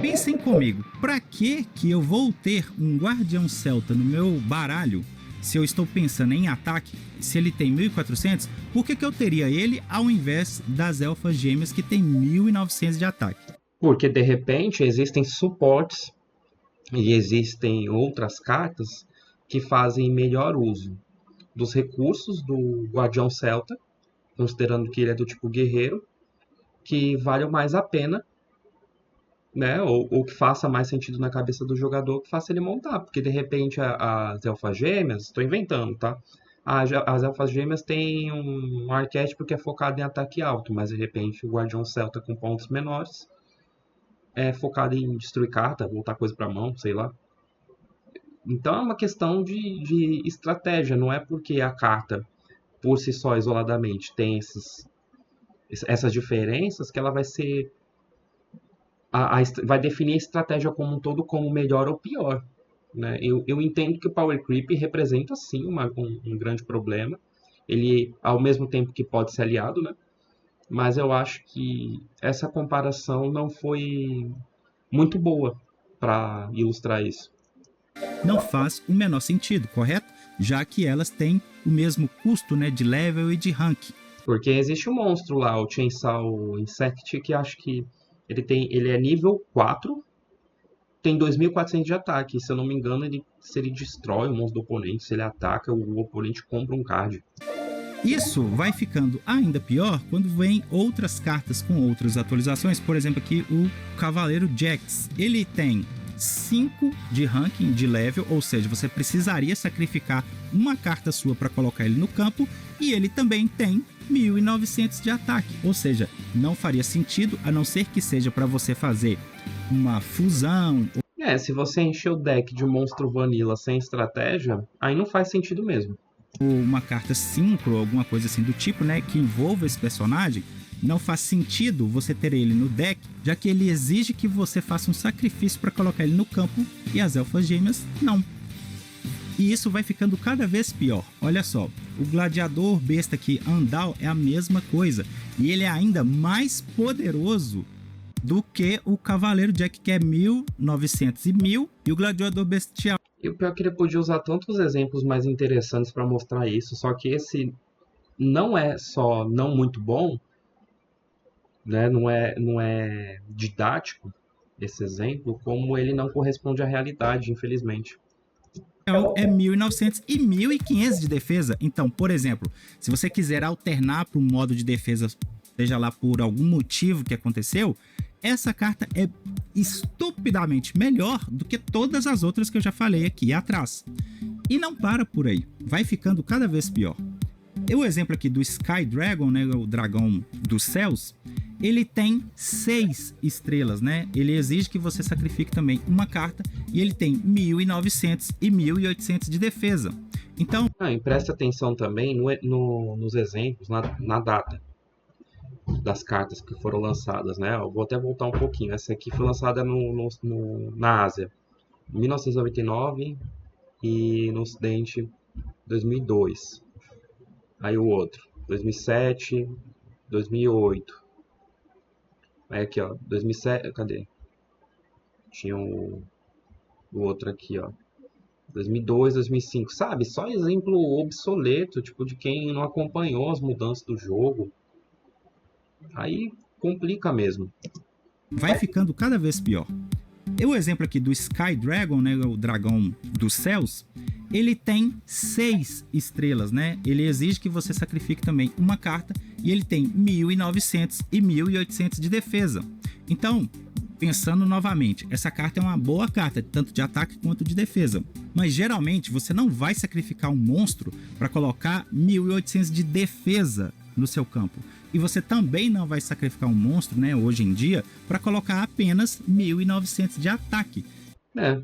Pensem comigo, pra que eu vou ter um Guardião Celta no meu baralho se eu estou pensando em ataque? Se ele tem 1400, por que eu teria ele ao invés das Elfas Gêmeas que tem 1900 de ataque? Porque de repente existem suportes e existem outras cartas que fazem melhor uso dos recursos do Guardião Celta, considerando que ele é do tipo guerreiro, que valham mais a pena, né? Ou que faça mais sentido na cabeça do jogador, que faça ele montar. Porque de repente as Elfas Gêmeas, estou inventando, tá? As Elfas Gêmeas têm um arquétipo que é focado em ataque alto, mas de repente o Guardião Celta com pontos menores é focado em destruir carta, voltar coisa para mão, sei lá. Então é uma questão de estratégia, não é porque a carta por si só isoladamente tem essas diferenças que ela vai ser vai definir a estratégia como um todo como melhor ou pior, né? Eu entendo que o Power Creep representa sim um grande problema. Ele, ao mesmo tempo que pode ser aliado, né? Mas eu acho que essa comparação não foi muito boa para ilustrar isso. Não faz o menor sentido, correto? Já que elas têm o mesmo custo, né, de level e de rank. Porque existe um monstro lá, o Chainsaw Insect, que acho que ele é nível 4 tem 2.400 de ataque. Se eu não me engano, se ele destrói o monstro do oponente, se ele ataca, o oponente compra um card. Isso vai ficando ainda pior quando vem outras cartas com outras atualizações. Por exemplo, aqui o Cavaleiro Jax. Ele tem 5 de ranking de level, ou seja, você precisaria sacrificar uma carta sua para colocar ele no campo, e ele também tem 1.900 de ataque, ou seja, não faria sentido, a não ser que seja para você fazer uma fusão. Se você encher o deck de monstro vanilla sem estratégia, aí não faz sentido mesmo. Ou uma carta synchro, alguma coisa assim do tipo, né, que envolva esse personagem, não faz sentido você ter ele no deck, já que ele exige que você faça um sacrifício para colocar ele no campo, e as Elfas Gêmeas não. E isso vai ficando cada vez pior. Olha só, o gladiador besta aqui, Andal, é a mesma coisa, e ele é ainda mais poderoso do que o Cavaleiro Jack, que é 1.900 e 1.000, e o gladiador bestial. E o pior é que ele podia usar tantos exemplos mais interessantes para mostrar isso, só que esse não é só não muito bom, né? Não é didático esse exemplo, como ele não corresponde à realidade, infelizmente. É 1.900 e 1.500 de defesa. Então, por exemplo, se você quiser alternar para um modo de defesa, seja lá por algum motivo que aconteceu, essa carta é estupidamente melhor do que todas as outras que eu já falei aqui atrás. E não para por aí, vai ficando cada vez pior. O exemplo aqui do Sky Dragon, né, o dragão dos céus, ele tem 6 estrelas, né? Ele exige que você sacrifique também uma carta, e ele tem 1.900 e 1.800 de defesa. Então, e presta atenção também nos exemplos, na data das cartas que foram lançadas, né? Eu vou até voltar um pouquinho. Essa aqui foi lançada na Ásia, em 1999, e no Ocidente, 2002. Aí o outro, 2007, 2008. Aí aqui, ó, 2007, cadê? Tinha o outro aqui, ó, 2002, 2005, sabe? Só exemplo obsoleto, tipo, de quem não acompanhou as mudanças do jogo. Aí complica mesmo. Vai ficando cada vez pior. O exemplo aqui do Sky Dragon, né, o dragão dos céus, ele tem 6 estrelas, né? Ele exige que você sacrifique também uma carta, e ele tem 1.900 e 1.800 de defesa. Então, pensando novamente, essa carta é uma boa carta, tanto de ataque quanto de defesa. Mas geralmente você não vai sacrificar um monstro para colocar 1.800 de defesa no seu campo. E você também não vai sacrificar um monstro, né, hoje em dia, para colocar apenas 1.900 de ataque.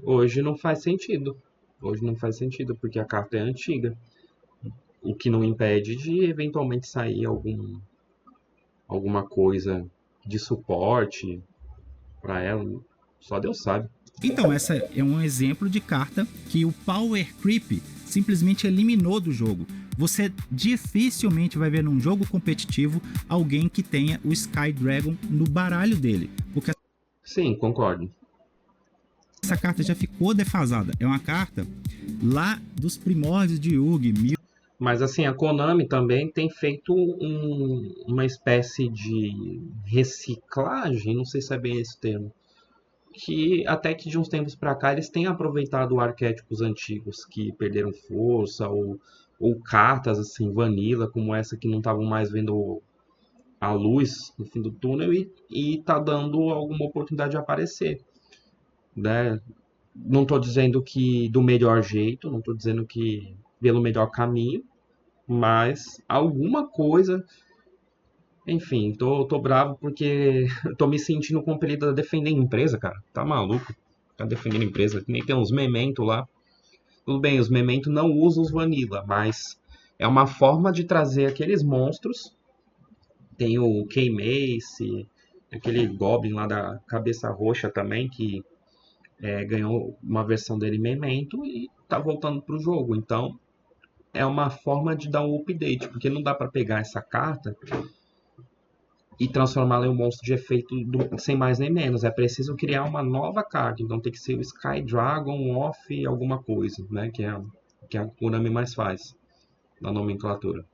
Hoje não faz sentido. Hoje não faz sentido, porque a carta é antiga. O que não impede de eventualmente sair alguma coisa de suporte para ela. Só Deus sabe. Então, essa é um exemplo de carta que o Power Creep simplesmente eliminou do jogo. Você dificilmente vai ver num jogo competitivo alguém que tenha o Sky Dragon no baralho dele. Porque sim, concordo. Essa carta já ficou defasada. É uma carta lá dos primórdios de Yu-Gi. Mas assim, a Konami também tem feito uma espécie de reciclagem, não sei se é bem esse termo, que até que de uns tempos para cá eles têm aproveitado arquétipos antigos que perderam força, ou cartas assim, vanilla, como essa que não estavam mais vendo a luz no fim do túnel, e tá dando alguma oportunidade de aparecer, né? Não estou dizendo que do melhor jeito, não estou dizendo que pelo melhor caminho, mas alguma coisa. Enfim, tô bravo porque tô me sentindo compelido a defender a empresa, cara. Tá maluco? Tá defendendo a empresa, que nem tem uns memento lá. Tudo bem, os memento não usam os vanilla, mas é uma forma de trazer aqueles monstros. Tem o K-Mace, aquele Goblin lá da cabeça roxa também, que ganhou uma versão dele memento e tá voltando pro jogo. Então, é uma forma de dar um update, porque não dá pra pegar essa carta e transformá-la em um monstro de efeito sem mais nem menos. É preciso criar uma nova carta. Então tem que ser o Sky Dragon Off alguma coisa, né? Que a Konami mais faz na nomenclatura.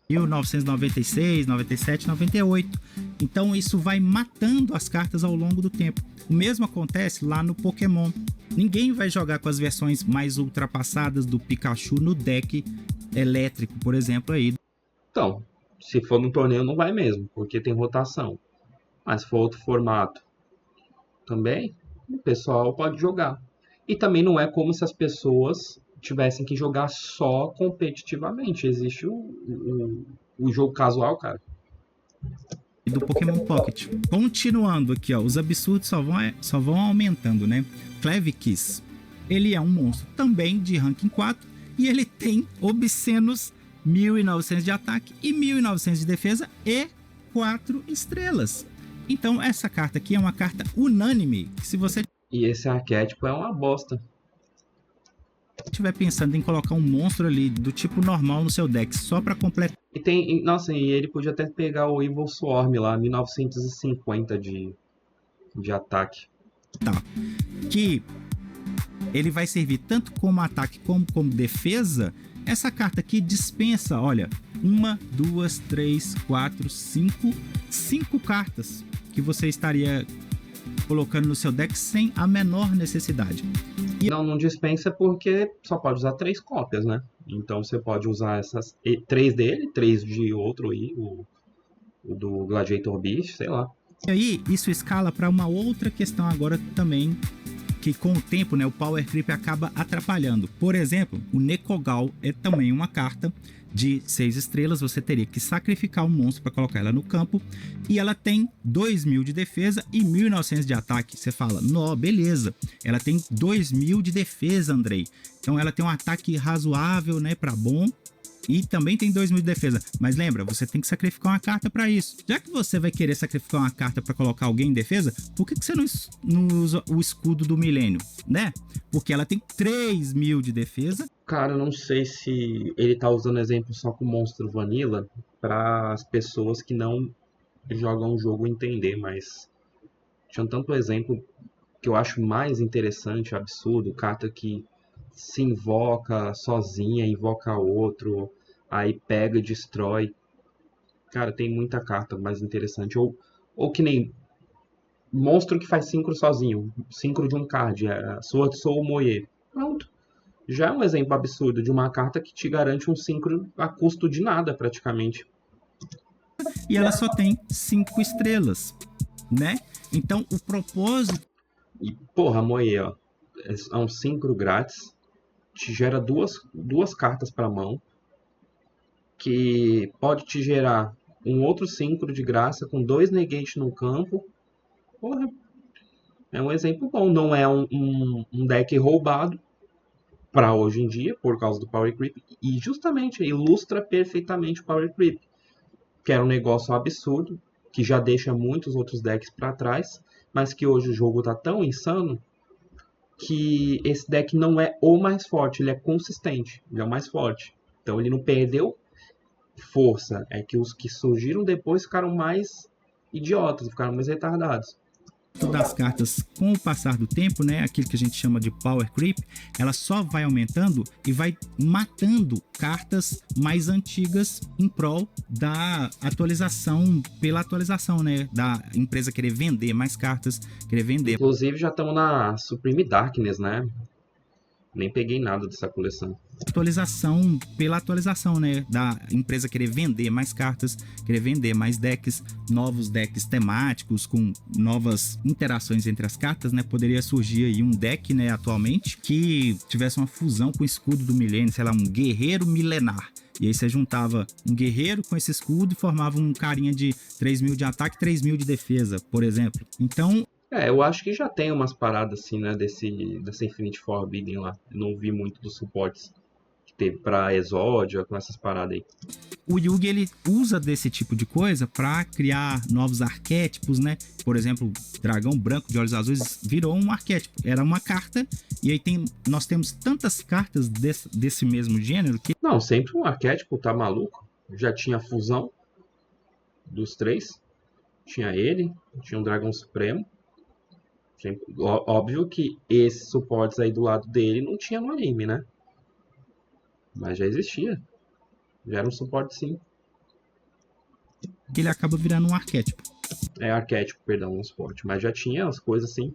1996, 97, 98. Então isso vai matando as cartas ao longo do tempo. O mesmo acontece lá no Pokémon. Ninguém vai jogar com as versões mais ultrapassadas do Pikachu no deck elétrico, por exemplo, aí. Então, se for num torneio não vai mesmo, porque tem rotação. Mas se for outro formato também, o pessoal pode jogar. E também não é como se as pessoas tivessem que jogar só competitivamente. Existe o jogo casual, cara. E do Pokémon Pocket. Continuando aqui, ó, os absurdos só vão aumentando, né? Clevikiss, ele é um monstro também de ranking 4 e ele tem obscenos 1900 de ataque e 1900 de defesa e 4 estrelas. Então essa carta aqui é uma carta unânime, que se você E esse arquétipo é uma bosta. estiver pensando em colocar um monstro ali do tipo normal no seu deck só para completar. E tem, nossa, e ele podia até pegar o Evil Swarm lá, 1950 de ataque. Que ele vai servir tanto como ataque como defesa. Essa carta aqui dispensa, olha, 1, 2, 3, 4, 5 cartas que você estaria colocando no seu deck sem a menor necessidade. Não dispensa porque só pode usar 3 cópias, né? Então você pode usar essas 3 dele, 3 de outro aí, o do Gladiator Beast, sei lá. E aí, isso escala para uma outra questão agora também, que com o tempo, né, o Power Creep acaba atrapalhando. Por exemplo, o Nekogal é também uma carta de 6 estrelas, você teria que sacrificar um monstro para colocar ela no campo, e ela tem 2000 de defesa e 1900 de ataque. Você fala, não, beleza, ela tem 2000 de defesa, Andrei, então ela tem um ataque razoável, né, para bom, e também tem 2000 de defesa. Mas lembra, você tem que sacrificar uma carta para isso. Já que você vai querer sacrificar uma carta para colocar alguém em defesa, por que você não usa o escudo do milênio, né? Porque ela tem 3000 de defesa. Cara, eu não sei se ele tá usando exemplo só com monstro vanilla para as pessoas que não jogam o jogo entender, mas tinha tanto exemplo que eu acho mais interessante, absurdo, carta que se invoca sozinha, invoca outro, aí pega e destrói. Cara, tem muita carta mais interessante. Ou que nem monstro que faz synchro sozinho, synchro de um card, Sword Soul Moe. Pronto. Já é um exemplo absurdo de uma carta que te garante um synchro a custo de nada, praticamente. E ela só tem 5 estrelas, né? Então o propósito... E porra, Moe, ó, é um synchro grátis, te gera duas cartas para mão, que pode te gerar um outro synchro de graça com 2 negate no campo. Porra, é um exemplo bom. Não é um deck roubado para hoje em dia, por causa do Power Creep, e justamente ilustra perfeitamente o Power Creep, que era um negócio absurdo, que já deixa muitos outros decks para trás, mas que hoje o jogo tá tão insano que esse deck não é o mais forte, ele é consistente, ele é o mais forte. Então ele não perdeu força, é que os que surgiram depois ficaram mais idiotas, ficaram mais retardados. Das cartas, com o passar do tempo, né, aquilo que a gente chama de Power Creep, ela só vai aumentando e vai matando cartas mais antigas em prol da atualização, pela atualização, né, da empresa querer vender mais cartas, querer vender. Inclusive já estamos na Supreme Darkness, né? Nem peguei nada dessa coleção. Atualização pela atualização, né? Da empresa querer vender mais cartas, querer vender mais decks, novos decks temáticos com novas interações entre as cartas, né? Poderia surgir aí um deck, né, atualmente, que tivesse uma fusão com o escudo do milênio, sei lá, um guerreiro milenar. E aí você juntava um guerreiro com esse escudo e formava um carinha de 3000 de ataque, 3000 de defesa, por exemplo. Então, eu acho que já tem umas paradas assim, né, dessa Infinite Forbidden lá. Eu não vi muito dos suportes que teve pra Exódia, com essas paradas aí. O Yugi, ele usa desse tipo de coisa para criar novos arquétipos, né? Por exemplo, dragão branco de olhos azuis virou um arquétipo. Era uma carta, e aí nós temos tantas cartas desse mesmo gênero que... Não, sempre um arquétipo, tá maluco? Já tinha a fusão dos 3. Tinha ele, tinha um dragão supremo. Óbvio que esses suportes aí do lado dele não tinha no anime, né? Mas já existia. Já era um suporte sim. que ele acaba virando um arquétipo. É arquétipo, perdão, um suporte. Mas já tinha as coisas assim.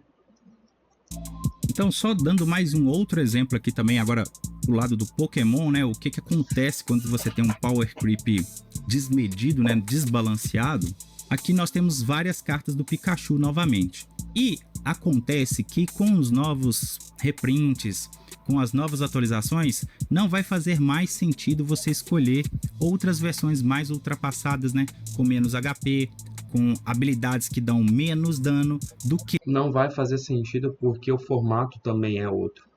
Então, só dando mais um outro exemplo aqui também, agora do lado do Pokémon, né? O que acontece quando você tem um Power Creep desmedido, né? Desbalanceado. Aqui nós temos várias cartas do Pikachu novamente. E acontece que com os novos reprints, com as novas atualizações, não vai fazer mais sentido você escolher outras versões mais ultrapassadas, né? Com menos HP, com habilidades que dão menos dano do que... Não vai fazer sentido porque o formato também é outro.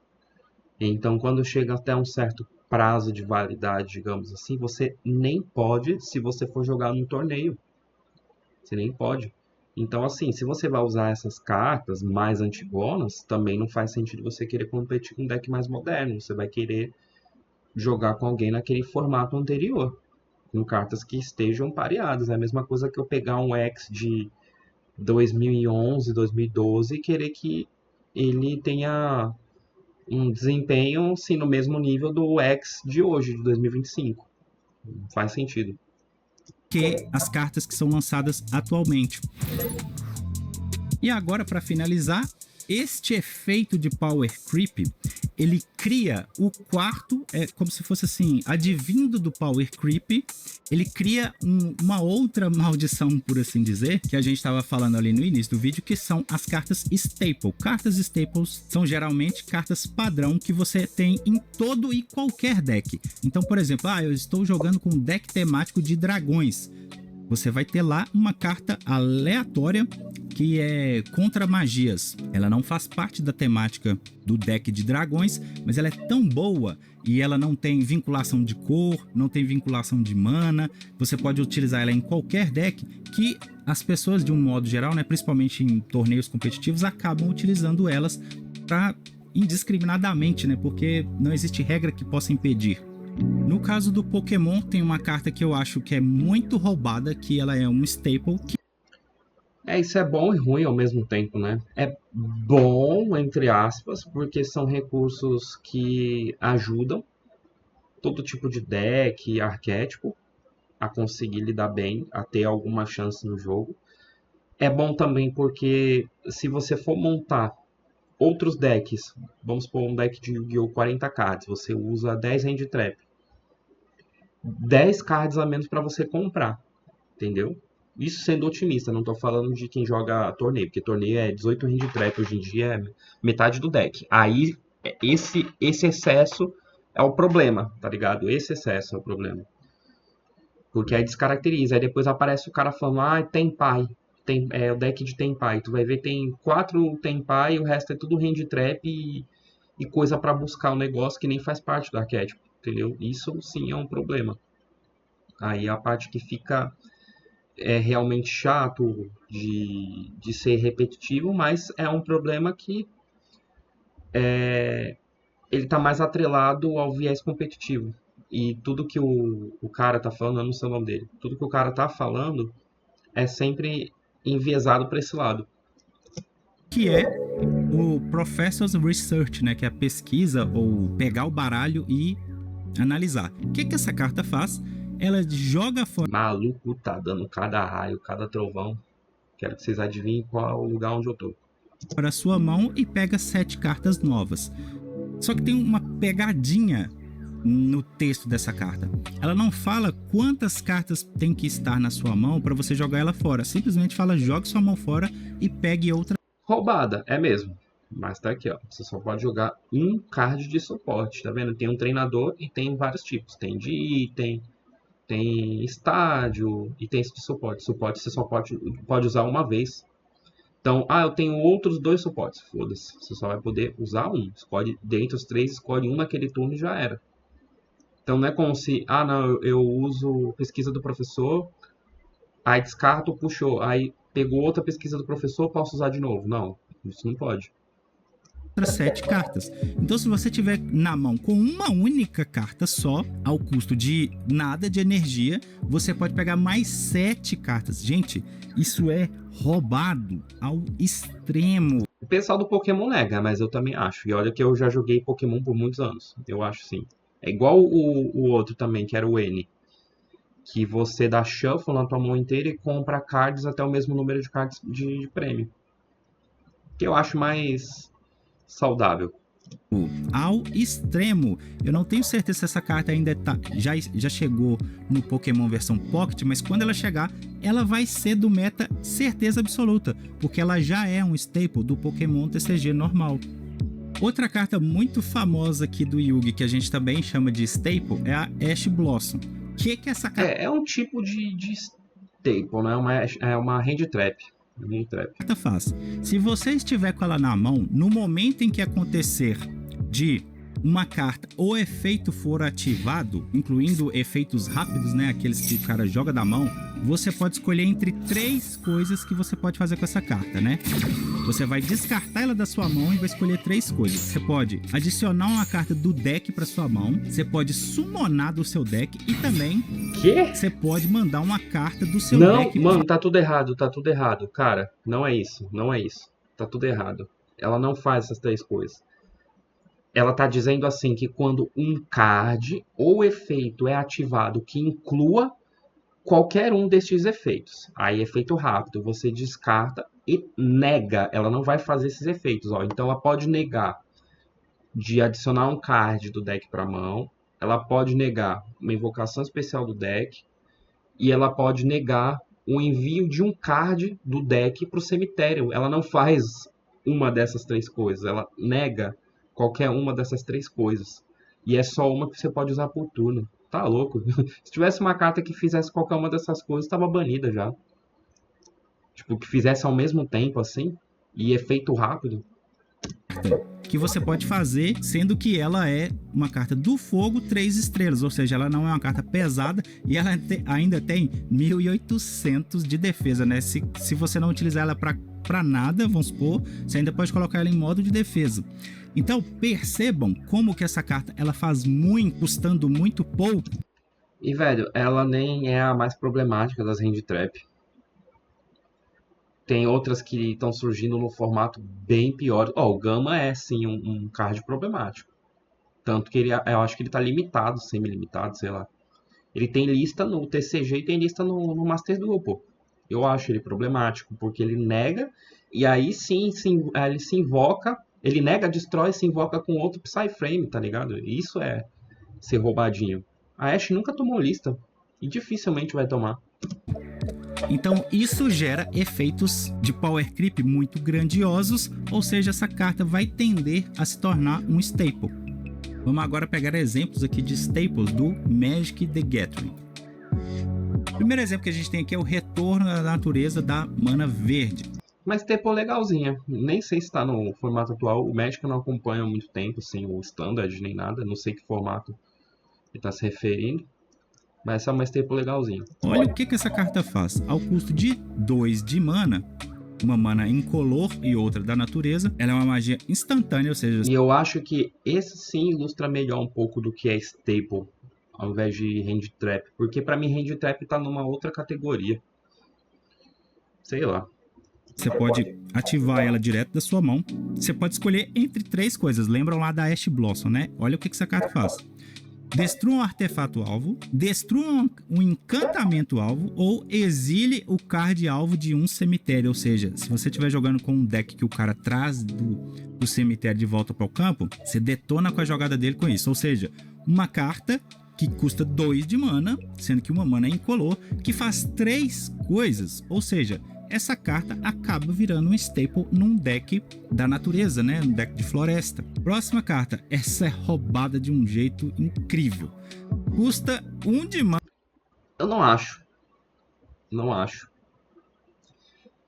Então, quando chega até um certo prazo de validade, digamos assim, você nem pode, se você for jogar num torneio. Você nem pode. Então, assim, se você vai usar essas cartas mais antigonas, também não faz sentido você querer competir com um deck mais moderno. Você vai querer jogar com alguém naquele formato anterior, com cartas que estejam pareadas. É a mesma coisa que eu pegar um X de 2011, 2012 e querer que ele tenha um desempenho assim, no mesmo nível do X de hoje, de 2025. Não faz sentido. Que as cartas que são lançadas atualmente. E agora, para finalizar, este efeito de Power Creep, ele cria o quarto, é como se fosse assim, advindo do Power Creep, ele cria uma outra maldição, por assim dizer, que a gente estava falando ali no início do vídeo, que são as cartas Staple. Cartas Staples são geralmente cartas padrão que você tem em todo e qualquer deck. Então, por exemplo, eu estou jogando com um deck temático de dragões. Você vai ter lá uma carta aleatória que é contra magias. Ela não faz parte da temática do deck de dragões, mas ela é tão boa e ela não tem vinculação de cor, não tem vinculação de mana. Você pode utilizar ela em qualquer deck que as pessoas, de um modo geral, né, principalmente em torneios competitivos, acabam utilizando elas indiscriminadamente, né, porque não existe regra que possa impedir. No caso do Pokémon, tem uma carta que eu acho que é muito roubada, que ela é um staple. Isso é bom e ruim ao mesmo tempo, né? É bom, entre aspas, porque são recursos que ajudam todo tipo de deck, arquétipo, a conseguir lidar bem, a ter alguma chance no jogo. É bom também porque se você for montar outros decks, vamos supor um deck de Yu-Gi-Oh! 40 cards, você usa 10 hand trap. 10 cards a menos para você comprar, entendeu? Isso sendo otimista, não tô falando de quem joga torneio, porque torneio é 18 hand trap hoje em dia, é metade do deck. Aí, esse excesso é o problema, tá ligado? Esse excesso é o problema. Porque aí descaracteriza, aí depois aparece o cara falando, tem pai. É o deck de Tenpai. Tu vai ver, tem 4 Tenpai e o resto é tudo hand trap e coisa pra buscar o negócio que nem faz parte do arquétipo, entendeu? Isso sim é um problema. Aí a parte que fica realmente chato de ser repetitivo, mas é um problema que ele tá mais atrelado ao viés competitivo. E tudo que o cara tá falando, eu não sei o nome dele, tudo que o cara tá falando é sempre enviesado para esse lado. Que é o Professor's Research, né? Que é a pesquisa ou pegar o baralho e analisar. O que essa carta faz? Ela joga fora... Maluco, tá dando cada raio, cada trovão. Quero que vocês adivinhem qual é o lugar onde eu tô. Para a sua mão e pega 7 cartas novas. Só que tem uma pegadinha no texto dessa carta. Ela não fala quantas cartas tem que estar na sua mão para você jogar ela fora. Simplesmente fala, jogue sua mão fora e pegue outra. Roubada, é mesmo. Mas tá aqui, ó. Você só pode jogar um card de suporte, tá vendo? Tem um treinador e tem vários tipos. Tem de item, tem estádio e tem esse de suporte. Suporte você só pode usar uma vez. Então, eu tenho outros 2 suportes. Foda-se. Você só vai poder usar um. Escolhe, dentre os 3, escolhe um naquele turno e já era. Então não é como se, não, eu uso pesquisa do professor, aí descarto, puxou, aí pegou outra pesquisa do professor, posso usar de novo. Não, isso não pode. 7 cartas. Então se você tiver na mão com uma única carta só, ao custo de nada de energia, você pode pegar mais 7 cartas. Gente, isso é roubado ao extremo. O pessoal do Pokémon nega, mas eu também acho. E olha que eu já joguei Pokémon por muitos anos. Eu acho sim. É igual o outro também, que era o N. que você dá shuffle na tua mão inteira e compra cards até o mesmo número de cards de prêmio. Que eu acho mais saudável. Ao extremo. Eu não tenho certeza se essa carta ainda já chegou no Pokémon versão Pocket, mas quando ela chegar, ela vai ser do meta certeza absoluta, porque ela já é um staple do Pokémon TCG normal. Outra carta muito famosa aqui do Yu-Gi, que a gente também chama de staple, é a Ash Blossom. O que é essa carta? É um tipo de staple, né? É uma hand trap. Carta faz. Se você estiver com ela na mão, no momento em que acontecer de uma carta ou efeito for ativado, incluindo efeitos rápidos, né, aqueles que o cara joga da mão, você pode escolher entre 3 coisas que você pode fazer com essa carta, né? Você vai descartar ela da sua mão e vai escolher 3 coisas. Você pode adicionar uma carta do deck para sua mão, você pode summonar do seu deck e também você pode mandar uma carta do seu deck. Não, mano, tá tudo errado, cara. Não é isso. Tá tudo errado. Ela não faz essas 3 coisas. Ela tá dizendo assim que quando um card ou efeito é ativado que inclua qualquer um destes efeitos. Aí, efeito rápido, você descarta e nega. Ela não vai fazer esses efeitos, ó. Então, ela pode negar de adicionar um card do deck para mão. Ela pode negar uma invocação especial do deck. E ela pode negar o envio de um card do deck para o cemitério. Ela não faz uma dessas 3 coisas. Ela nega qualquer uma dessas 3 coisas. E é só uma que você pode usar por turno. Tá louco? Se tivesse uma carta que fizesse qualquer uma dessas coisas, tava banida já. Tipo, que fizesse ao mesmo tempo, assim, e efeito rápido. Que você pode fazer, sendo que ela é uma carta do fogo 3 estrelas, ou seja, ela não é uma carta pesada e ela ainda tem 1800 de defesa, né? Se você não utilizar ela pra nada, vamos supor, você ainda pode colocar ela em modo de defesa. Então percebam como que essa carta ela faz muito, custando muito pouco. E velho, ela nem é a mais problemática das hand trap. Tem outras que estão surgindo no formato bem pior. O Gama é sim um card problemático. Tanto que eu acho que ele tá limitado, semi-limitado, sei lá. Ele tem lista no TCG e tem lista no Master Duel, pô. Eu acho ele problemático, porque ele nega, e aí sim ele se invoca. Ele nega, destrói e se invoca com outro Psyframe, tá ligado? Isso é ser roubadinho. A Ashe nunca tomou lista. E dificilmente vai tomar. Então isso gera efeitos de power creep muito grandiosos. Ou seja, essa carta vai tender a se tornar um staple. Vamos agora pegar exemplos aqui de staples do Magic the Gathering. O primeiro exemplo que a gente tem aqui é o retorno da natureza da mana verde. Mas staple legalzinha. Nem sei se está no formato atual. O Magic eu não acompanha há muito tempo, sem o Standard nem nada. Não sei que formato ele está se referindo. Mas essa é uma staple legalzinha. Olha o que essa carta faz. Ao custo de 2 de mana, uma mana incolor e outra da natureza, ela é uma magia instantânea, ou seja... E eu acho que esse sim ilustra melhor um pouco do que é staple, ao invés de hand trap. Porque pra mim hand trap tá numa outra categoria. Sei lá. Você pode ativar ela direto da sua mão. Você pode escolher entre 3 coisas. Lembram lá da Ash Blossom, né? Olha o que essa carta faz. Destrua um artefato alvo, destrua um encantamento alvo ou exile o card alvo de um cemitério. Ou seja, se você estiver jogando com um deck que o cara traz do cemitério de volta para o campo, você detona com a jogada dele com isso. Ou seja, uma carta que custa 2 de mana, sendo que uma mana é incolor, que faz 3 coisas. Ou seja, essa carta acaba virando um staple num deck da natureza, né? Um deck de floresta. Próxima carta. Essa é roubada de um jeito incrível. Custa 1 de mana. Eu não acho. Não acho.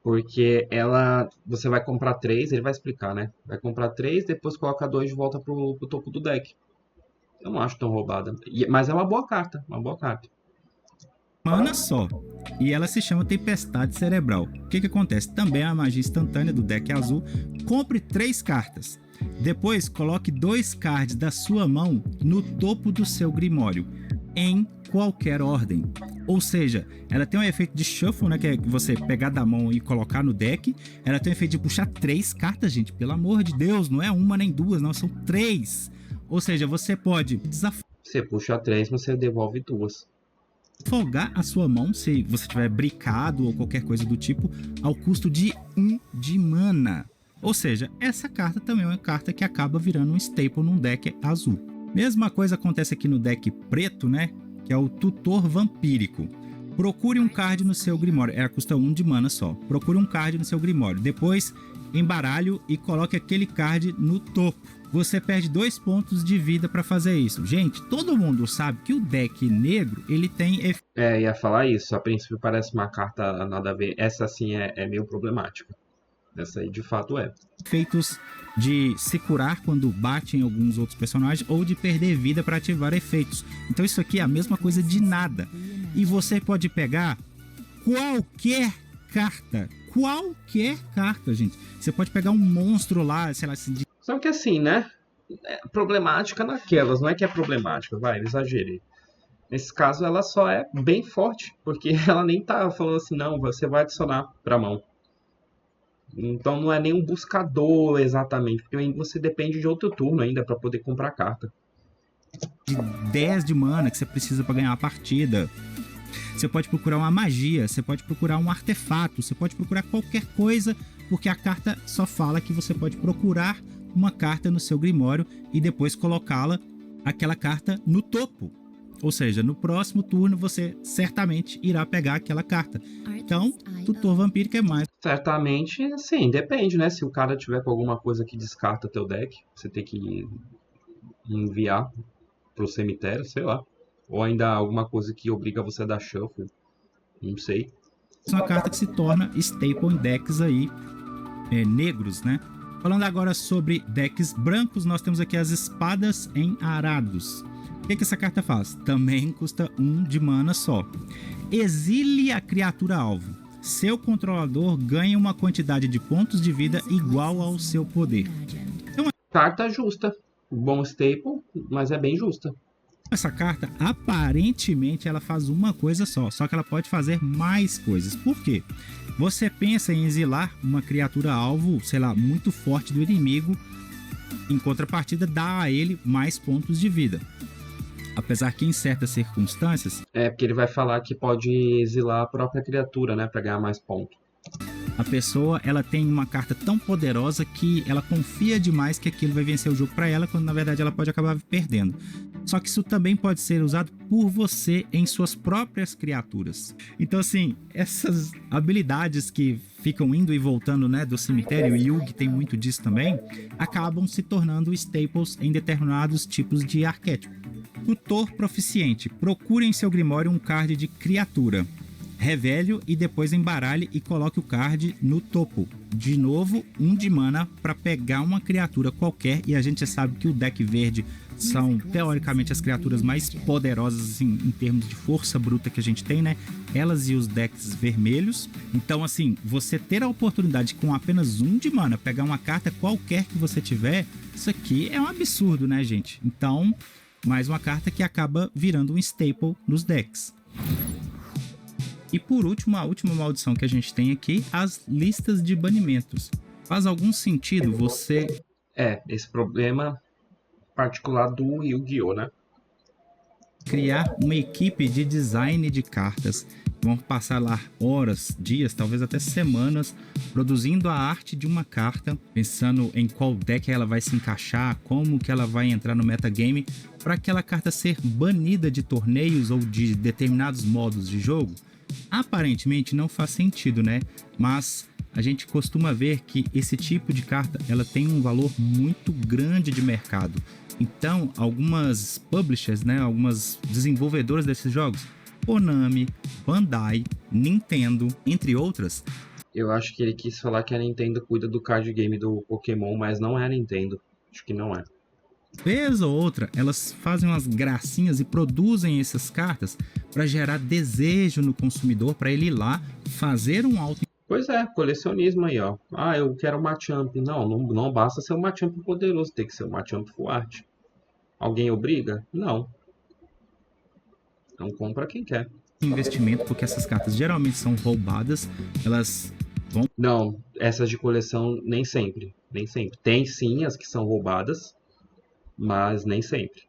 Porque ela... Você vai comprar 3, ele vai explicar, né? Vai comprar 3, depois coloca 2 de volta pro topo do deck. Eu não acho tão roubada. Mas é uma boa carta. Uma boa carta. Mana só. E ela se chama Tempestade Cerebral. O que acontece? Também é a magia instantânea do deck azul. Compre 3 cartas. Depois coloque 2 cards da sua mão no topo do seu grimório, em qualquer ordem. Ou seja, ela tem um efeito de shuffle, né, que é você pegar da mão e colocar no deck. Ela tem um efeito de puxar 3 cartas, gente. Pelo amor de Deus, não é uma nem 2, não, são 3. Ou seja, você pode desafiar. Você puxa 3, mas você devolve 2. folgar a sua mão, se você tiver bricado ou qualquer coisa do tipo, ao custo de 1 de mana. Ou seja, essa carta também é uma carta que acaba virando um staple num deck azul. Mesma coisa acontece aqui no deck preto, né? Que é o Tutor Vampírico. Procure um card no seu Grimório. Custa 1 de mana só. Procure um card no seu Grimório. Depois, embaralhe e coloque aquele card no topo. Você perde 2 pontos de vida para fazer isso. Gente, todo mundo sabe que o deck negro, ele tem Ia falar isso. A princípio parece uma carta nada a ver. Essa sim é meio problemática. Essa aí de fato é. efeitos de se curar quando bate em alguns outros personagens ou de perder vida para ativar efeitos. Então isso aqui é a mesma coisa de nada. E você pode pegar qualquer carta, gente. Você pode pegar um monstro lá, sei lá, assim, Só que assim, né? É problemática naquelas, não é que é problemática, vai, eu exagerei. Nesse caso, ela só é bem forte, porque ela nem tá falando assim, não, você vai adicionar pra mão. Então não é nem um buscador exatamente, porque você depende de outro turno ainda pra poder comprar carta. de 10 de mana que você precisa para ganhar a partida. Você pode procurar uma magia, você pode procurar um artefato, você pode procurar qualquer coisa, porque a carta só fala que você pode procurar uma carta no seu Grimório e depois colocá-la, aquela carta, no topo. Ou seja, no próximo turno você certamente irá pegar aquela carta. Então, Tutor Vampírico é mais Certamente, sim, depende, né? Se o cara tiver com alguma coisa que descarta teu deck, você tem que enviar pro cemitério, sei lá. Ou ainda alguma coisa que obriga você a dar shuffle, não sei. uma carta que se torna staple em decks aí, negros, né? Falando agora sobre decks brancos, nós temos aqui as Espadas em Arados. O que essa carta faz? Também custa 1 de mana só. Exile a criatura alvo. Seu controlador ganha uma quantidade de pontos de vida igual ao seu poder. Carta justa. Bom staple, mas é bem justa. Essa carta, aparentemente, ela faz uma coisa só que ela pode fazer mais coisas. Por quê? Você pensa em exilar uma criatura alvo, sei lá, muito forte do inimigo, em contrapartida dá a ele mais pontos de vida. Apesar que em certas circunstâncias, É, porque ele vai falar que pode exilar a própria criatura, né, pra ganhar mais pontos. a pessoa ela tem uma carta tão poderosa que ela confia demais que aquilo vai vencer o jogo para ela, quando na verdade ela pode acabar perdendo. Só que isso também pode ser usado por você em suas próprias criaturas. Então assim, essas habilidades que ficam indo e voltando, né, do cemitério, e Yugi tem muito disso também, acabam se tornando staples em determinados tipos de arquétipo. Tutor Proficiente. Procure em seu Grimório um card de criatura. Revele e depois embaralhe e coloque o card no topo. De novo, 1 de mana para pegar uma criatura qualquer, e a gente já sabe que o deck verde são teoricamente as criaturas mais poderosas assim, em termos de força bruta que a gente tem, né? Elas e os decks vermelhos. Então assim, você ter a oportunidade com apenas 1 de mana pegar uma carta qualquer que você tiver, isso aqui é um absurdo, né, gente? Então, mais uma carta que acaba virando um staple nos decks. E por último, a última maldição que a gente tem aqui, as listas de banimentos. Faz algum sentido você... Esse problema particular do Yu-Gi-Oh, né? criar uma equipe de design de cartas. Vão passar lá horas, dias, talvez até semanas, produzindo a arte de uma carta, pensando em qual deck ela vai se encaixar, como que ela vai entrar no metagame, para aquela carta ser banida de torneios ou de determinados modos de jogo. Aparentemente não faz sentido, né? Mas a gente costuma ver que esse tipo de carta ela tem um valor muito grande de mercado. Então, algumas publishers, né, algumas desenvolvedoras desses jogos, Konami, Bandai, Nintendo, entre outras. Eu acho que ele quis falar que a Nintendo cuida do card game do Pokémon, mas não é a Nintendo. Acho que não é. Vez ou outra, elas fazem umas gracinhas e produzem essas cartas para gerar desejo no consumidor, para ele ir lá fazer um auto. Pois é, colecionismo aí, ó. Ah, eu quero uma Machamp. Não basta ser um Machamp poderoso, tem que ser um Machamp full art. Alguém obriga? Não. Então compra quem quer. Investimento, porque essas cartas geralmente são roubadas, elas vão... Não, essas de coleção nem sempre. Nem sempre. Tem sim as que são roubadas, mas nem sempre.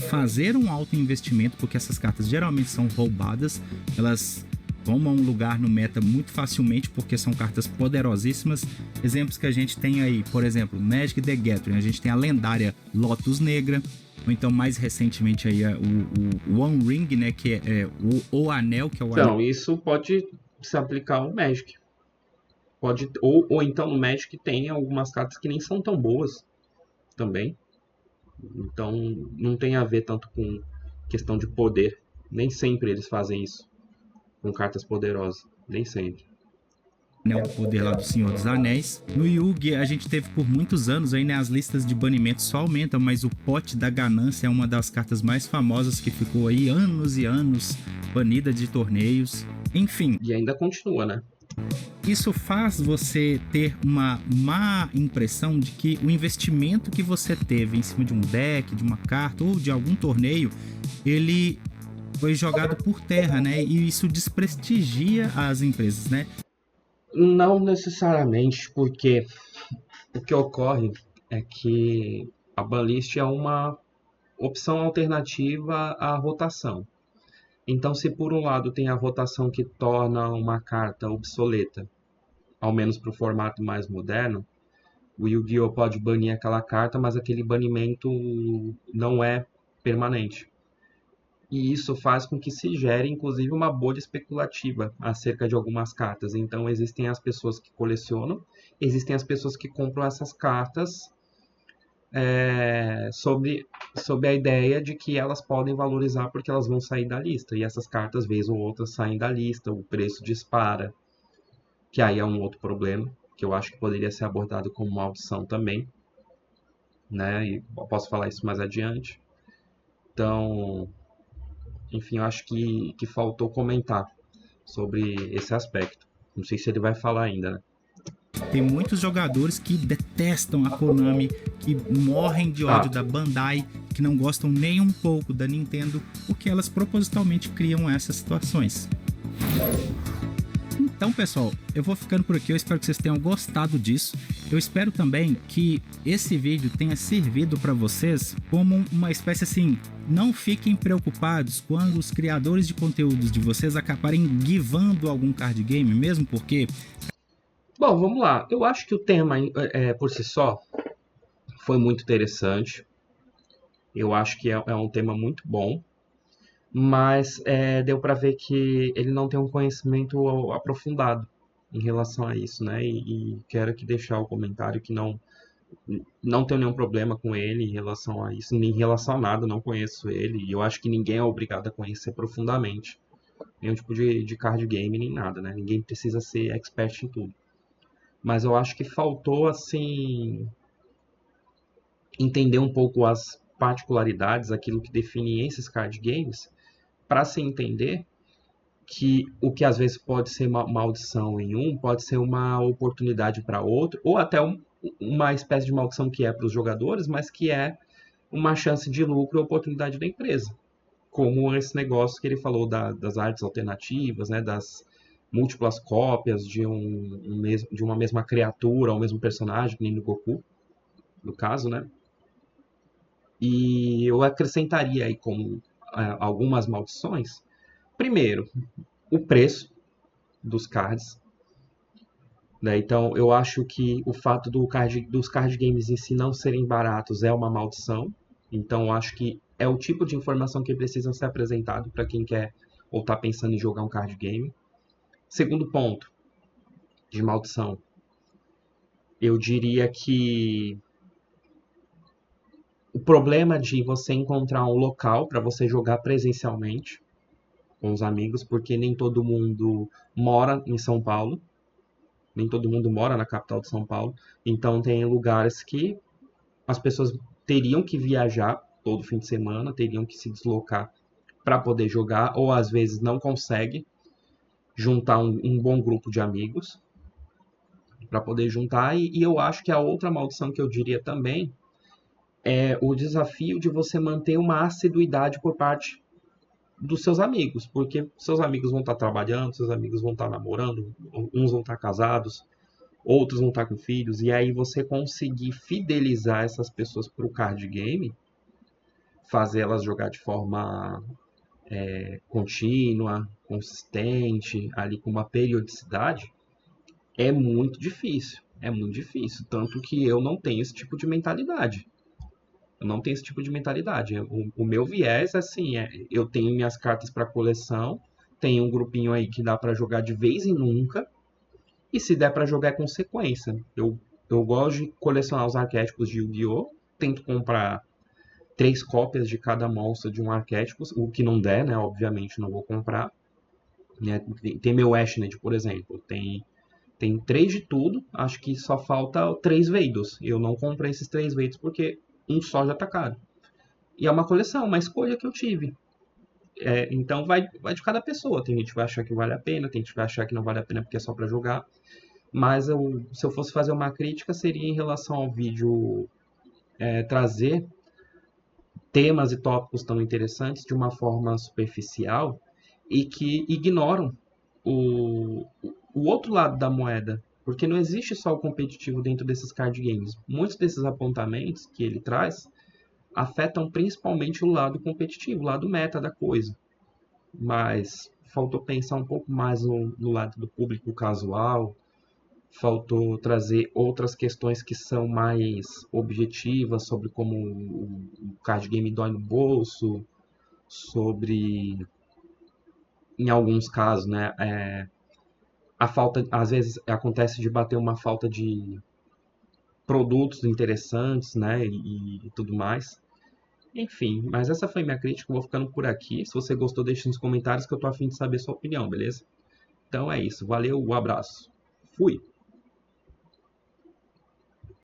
fazer um alto investimento, porque essas cartas geralmente são roubadas, elas tomam um lugar no meta muito facilmente, porque são cartas poderosíssimas. Exemplos que a gente tem aí, por exemplo, Magic the Gathering, a gente tem a lendária Lotus Negra, ou então mais recentemente aí o One Ring, né, que é o anel, que é o anel. Então, isso pode se aplicar ao Magic. Pode, ou então no Magic tem algumas cartas que nem são tão boas também. Então não tem a ver tanto com questão de poder. Nem sempre eles fazem isso com cartas poderosas. Nem sempre. Anel do Poder lá do Senhor dos Anéis. No Yu-Gi, a gente teve por muitos anos aí, né, as listas de banimento só aumentam, mas o Pote da Ganância é uma das cartas mais famosas que ficou aí anos e anos banida de torneios. Enfim. E ainda continua, né? Isso faz você ter uma má impressão de que o investimento que você teve em cima de um deck, de uma carta ou de algum torneio, ele foi jogado por terra, né? E isso desprestigia as empresas, né? Não necessariamente, porque o que ocorre é que a banlist é uma opção alternativa à rotação. Então, se por um lado tem a rotação que torna uma carta obsoleta, ao menos para o formato mais moderno, o Yu-Gi-Oh! Pode banir aquela carta, mas aquele banimento não é permanente. E isso faz com que se gere, inclusive, uma bolha especulativa acerca de algumas cartas. Então, existem as pessoas que colecionam, existem as pessoas que compram essas cartas sob a ideia de que elas podem valorizar porque elas vão sair da lista. E essas cartas, vez ou outra, saem da lista, o preço dispara, que aí é um outro problema, que eu acho que poderia ser abordado como uma opção também, né? E eu posso falar isso mais adiante. Então, enfim, eu acho que faltou comentar sobre esse aspecto. Não sei se ele vai falar ainda, né? Tem muitos jogadores que detestam a Konami, que morrem de ódio da Bandai, que não gostam nem um pouco da Nintendo, porque elas propositalmente criam essas situações. Então, pessoal, eu vou ficando por aqui. Eu espero que vocês tenham gostado disso. Eu espero também que esse vídeo tenha servido para vocês como uma espécie assim, não fiquem preocupados quando os criadores de conteúdos de vocês acabarem givando algum card game, mesmo porque... Bom, vamos lá. Eu acho que o tema, por si só, foi muito interessante. Eu acho que é um tema muito bom. Mas deu para ver que ele não tem um conhecimento aprofundado em relação a isso, né? E quero aqui deixar o comentário que não tenho nenhum problema com ele em relação a isso, nem em relação a nada, não conheço ele, e eu acho que ninguém é obrigado a conhecer profundamente nenhum tipo de card game, nem nada, né? Ninguém precisa ser expert em tudo. Mas eu acho que faltou, assim, entender um pouco as particularidades, aquilo que define esses card games, para se entender que o que às vezes pode ser uma maldição em um, pode ser uma oportunidade para outro, ou até uma espécie de maldição que é para os jogadores, mas que é uma chance de lucro e oportunidade da empresa. Como esse negócio que ele falou das artes alternativas, né, das múltiplas cópias de uma mesma criatura, ou mesmo personagem, que nem no Goku, no caso, né? E eu acrescentaria aí como algumas maldições. Primeiro, o preço dos cards. Né? Então, eu acho que o fato dos card games em si não serem baratos é uma maldição. Então, eu acho que é o tipo de informação que precisa ser apresentado para quem quer ou está pensando em jogar um card game. Segundo ponto de maldição, eu diria que o problema de você encontrar um local para você jogar presencialmente com os amigos, porque nem todo mundo mora em São Paulo, nem todo mundo mora na capital de São Paulo, então tem lugares que as pessoas teriam que viajar todo fim de semana, teriam que se deslocar para poder jogar, ou às vezes não consegue juntar um bom grupo de amigos para poder juntar, e eu acho que a outra maldição que eu diria também é o desafio de você manter uma assiduidade por parte dos seus amigos, porque seus amigos vão estar trabalhando, seus amigos vão estar namorando, uns vão estar casados, outros vão estar com filhos, e aí você conseguir fidelizar essas pessoas para o card game fazer elas jogar de forma contínua, consistente, ali com uma periodicidade, é muito difícil. É muito difícil. Tanto que eu não tenho esse tipo de mentalidade. Eu não tenho esse tipo de mentalidade. O meu viés, assim, eu tenho minhas cartas para coleção, tem um grupinho aí que dá para jogar de vez em nunca, e se der para jogar é consequência. Eu gosto de colecionar os arquétipos de Yu-Gi-Oh! Tento comprar 3 cópias de cada monstro de um arquétipo, o que não der, né? Obviamente não vou comprar. Né? Tem meu Ashnet, por exemplo. Tem 3 de tudo, acho que só falta 3 Veidos. Eu não comprei esses 3 Veidos porque um só já tá caro. E é uma coleção, uma escolha que eu tive. Então vai de cada pessoa. Tem gente que vai achar que vale a pena, tem gente que vai achar que não vale a pena porque é só para jogar. Mas se eu fosse fazer uma crítica, seria em relação ao vídeo trazer temas e tópicos tão interessantes de uma forma superficial e que ignoram o outro lado da moeda. Porque não existe só o competitivo dentro desses card games. Muitos desses apontamentos que ele traz afetam principalmente o lado competitivo, o lado meta da coisa. Mas faltou pensar um pouco mais no lado do público casual, faltou trazer outras questões que são mais objetivas sobre como o card game dói no bolso, sobre, em alguns casos, né, a falta, às vezes acontece de bater uma falta de produtos interessantes, né, e tudo mais. Enfim, mas essa foi minha crítica, eu vou ficando por aqui. Se você gostou, deixe nos comentários que eu tô a fim de saber sua opinião, beleza? Então é isso, valeu, um abraço. Fui!